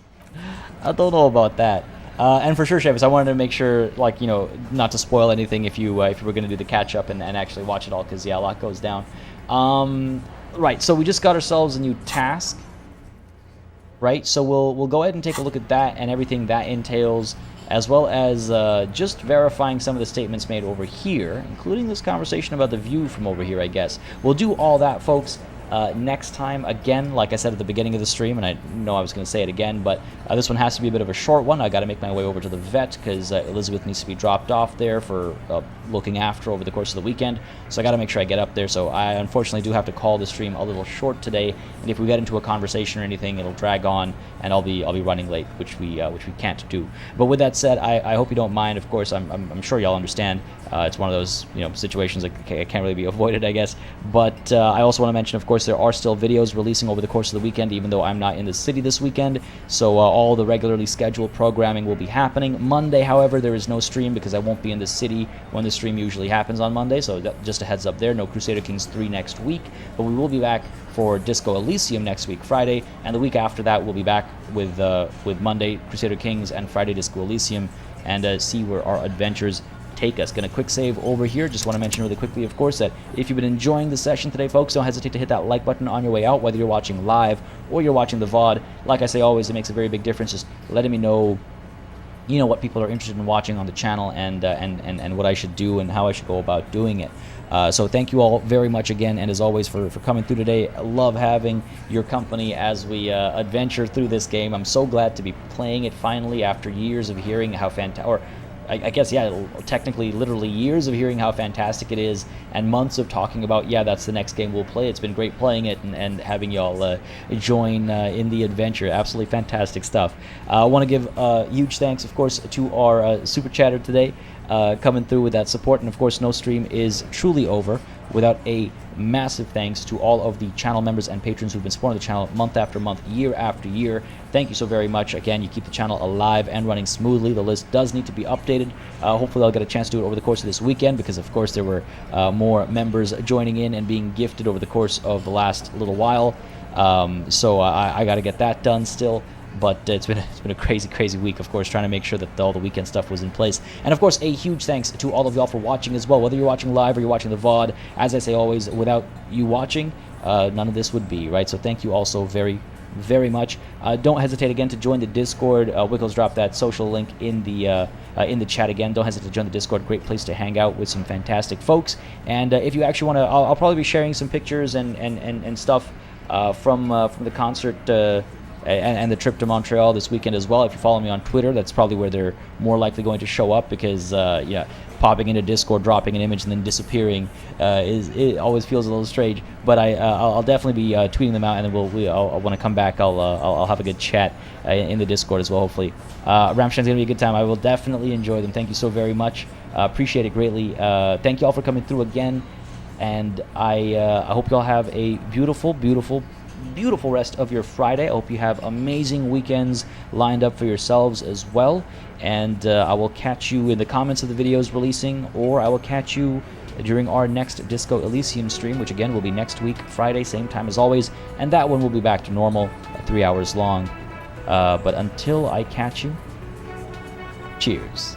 I don't know about that. And for sure, Chavis, I wanted to make sure, like, you know, not to spoil anything if you were going to do the catch up and actually watch it all, because yeah, a lot goes down. Right. So we just got ourselves a new task. Right. So we'll go ahead and take a look at that and everything that entails, as well as just verifying some of the statements made over here, including this conversation about the view from over here, I guess. We'll do all that, folks, next time. Again, like I said at the beginning of the stream, and I know I was going to say it again, but this one has to be a bit of a short one. I got to make my way over to the vet because Elizabeth needs to be dropped off there for looking after over the course of the weekend. So I got to make sure I get up there. So I unfortunately do have to call the stream a little short today, and if we get into a conversation or anything, it'll drag on, and I'll be running late, which we can't do. But with that said, I hope you don't mind. Of course, I'm sure y'all understand. It's one of those situations that can't really be avoided, I guess. But I also want to mention, of course, there are still videos releasing over the course of the weekend, even though I'm not in the city this weekend. So all the regularly scheduled programming will be happening. Monday, however, there is no stream because I won't be in the city when the stream usually happens on Monday. So just a heads up there. No Crusader Kings 3 next week, but we will be back for Disco Elysium next week, Friday, and the week after that we'll be back with Monday Crusader Kings and Friday Disco Elysium, and see where our adventures take us. Gonna quick save over here. Just want to mention really quickly, of course, that if you've been enjoying the session today, folks, don't hesitate to hit that like button on your way out, whether you're watching live or you're watching the VOD. Like I say always, it makes a very big difference just letting me know, you know, what people are interested in watching on the channel, and what I should do and how I should go about doing it. So thank you all very much again, and as always, for coming through today. I love having your company as we adventure through this game. I'm so glad to be playing it finally after years of hearing how fantastic, or I guess, yeah, technically, literally years of hearing how fantastic it is, and months of talking about, yeah, that's the next game we'll play. It's been great playing it and having y'all join in the adventure. Absolutely fantastic stuff. I want to give huge thanks, of course, to our super chatter today, coming through with that support, and of course, no stream is truly over without a massive thanks to all of the channel members and patrons who've been supporting the channel month after month, year after year. Thank you so very much. Again, you keep the channel alive and running smoothly. The list does need to be updated. Hopefully I'll get a chance to do it over the course of this weekend, because of course there were more members joining in and being gifted over the course of the last little while. So I got to get that done still. But it's been a crazy week, of course, trying to make sure that all the weekend stuff was in place. And of course, a huge thanks to all of y'all for watching as well, whether you're watching live or you're watching the VOD. As I say always, without you watching, none of this would be, right? So thank you all so very much. Don't hesitate again to join the Discord. Wickles dropped that social link in the chat again. Don't hesitate to join the Discord. Great place to hang out with some fantastic folks. And if you actually want to, I'll probably be sharing some pictures and stuff from the concert. And the trip to Montreal this weekend as well. If you follow me on Twitter, that's probably where they're more likely going to show up, because popping into Discord, dropping an image, and then disappearing it always feels a little strange. But I'll definitely be tweeting them out, and then I'll when I come back, I'll have a good chat in the Discord as well. Hopefully, Ramstein's gonna be a good time. I will definitely enjoy them. Thank you so very much. Appreciate it greatly. Thank you all for coming through again, and I hope you all have a beautiful rest of your Friday. I hope you have amazing weekends lined up for yourselves as well, and I will catch you in the comments of the videos releasing, or I will catch you during our next Disco Elysium stream, which again will be next week, Friday, same time as always, and that one will be back to normal, 3 hours long. But until I catch you, cheers.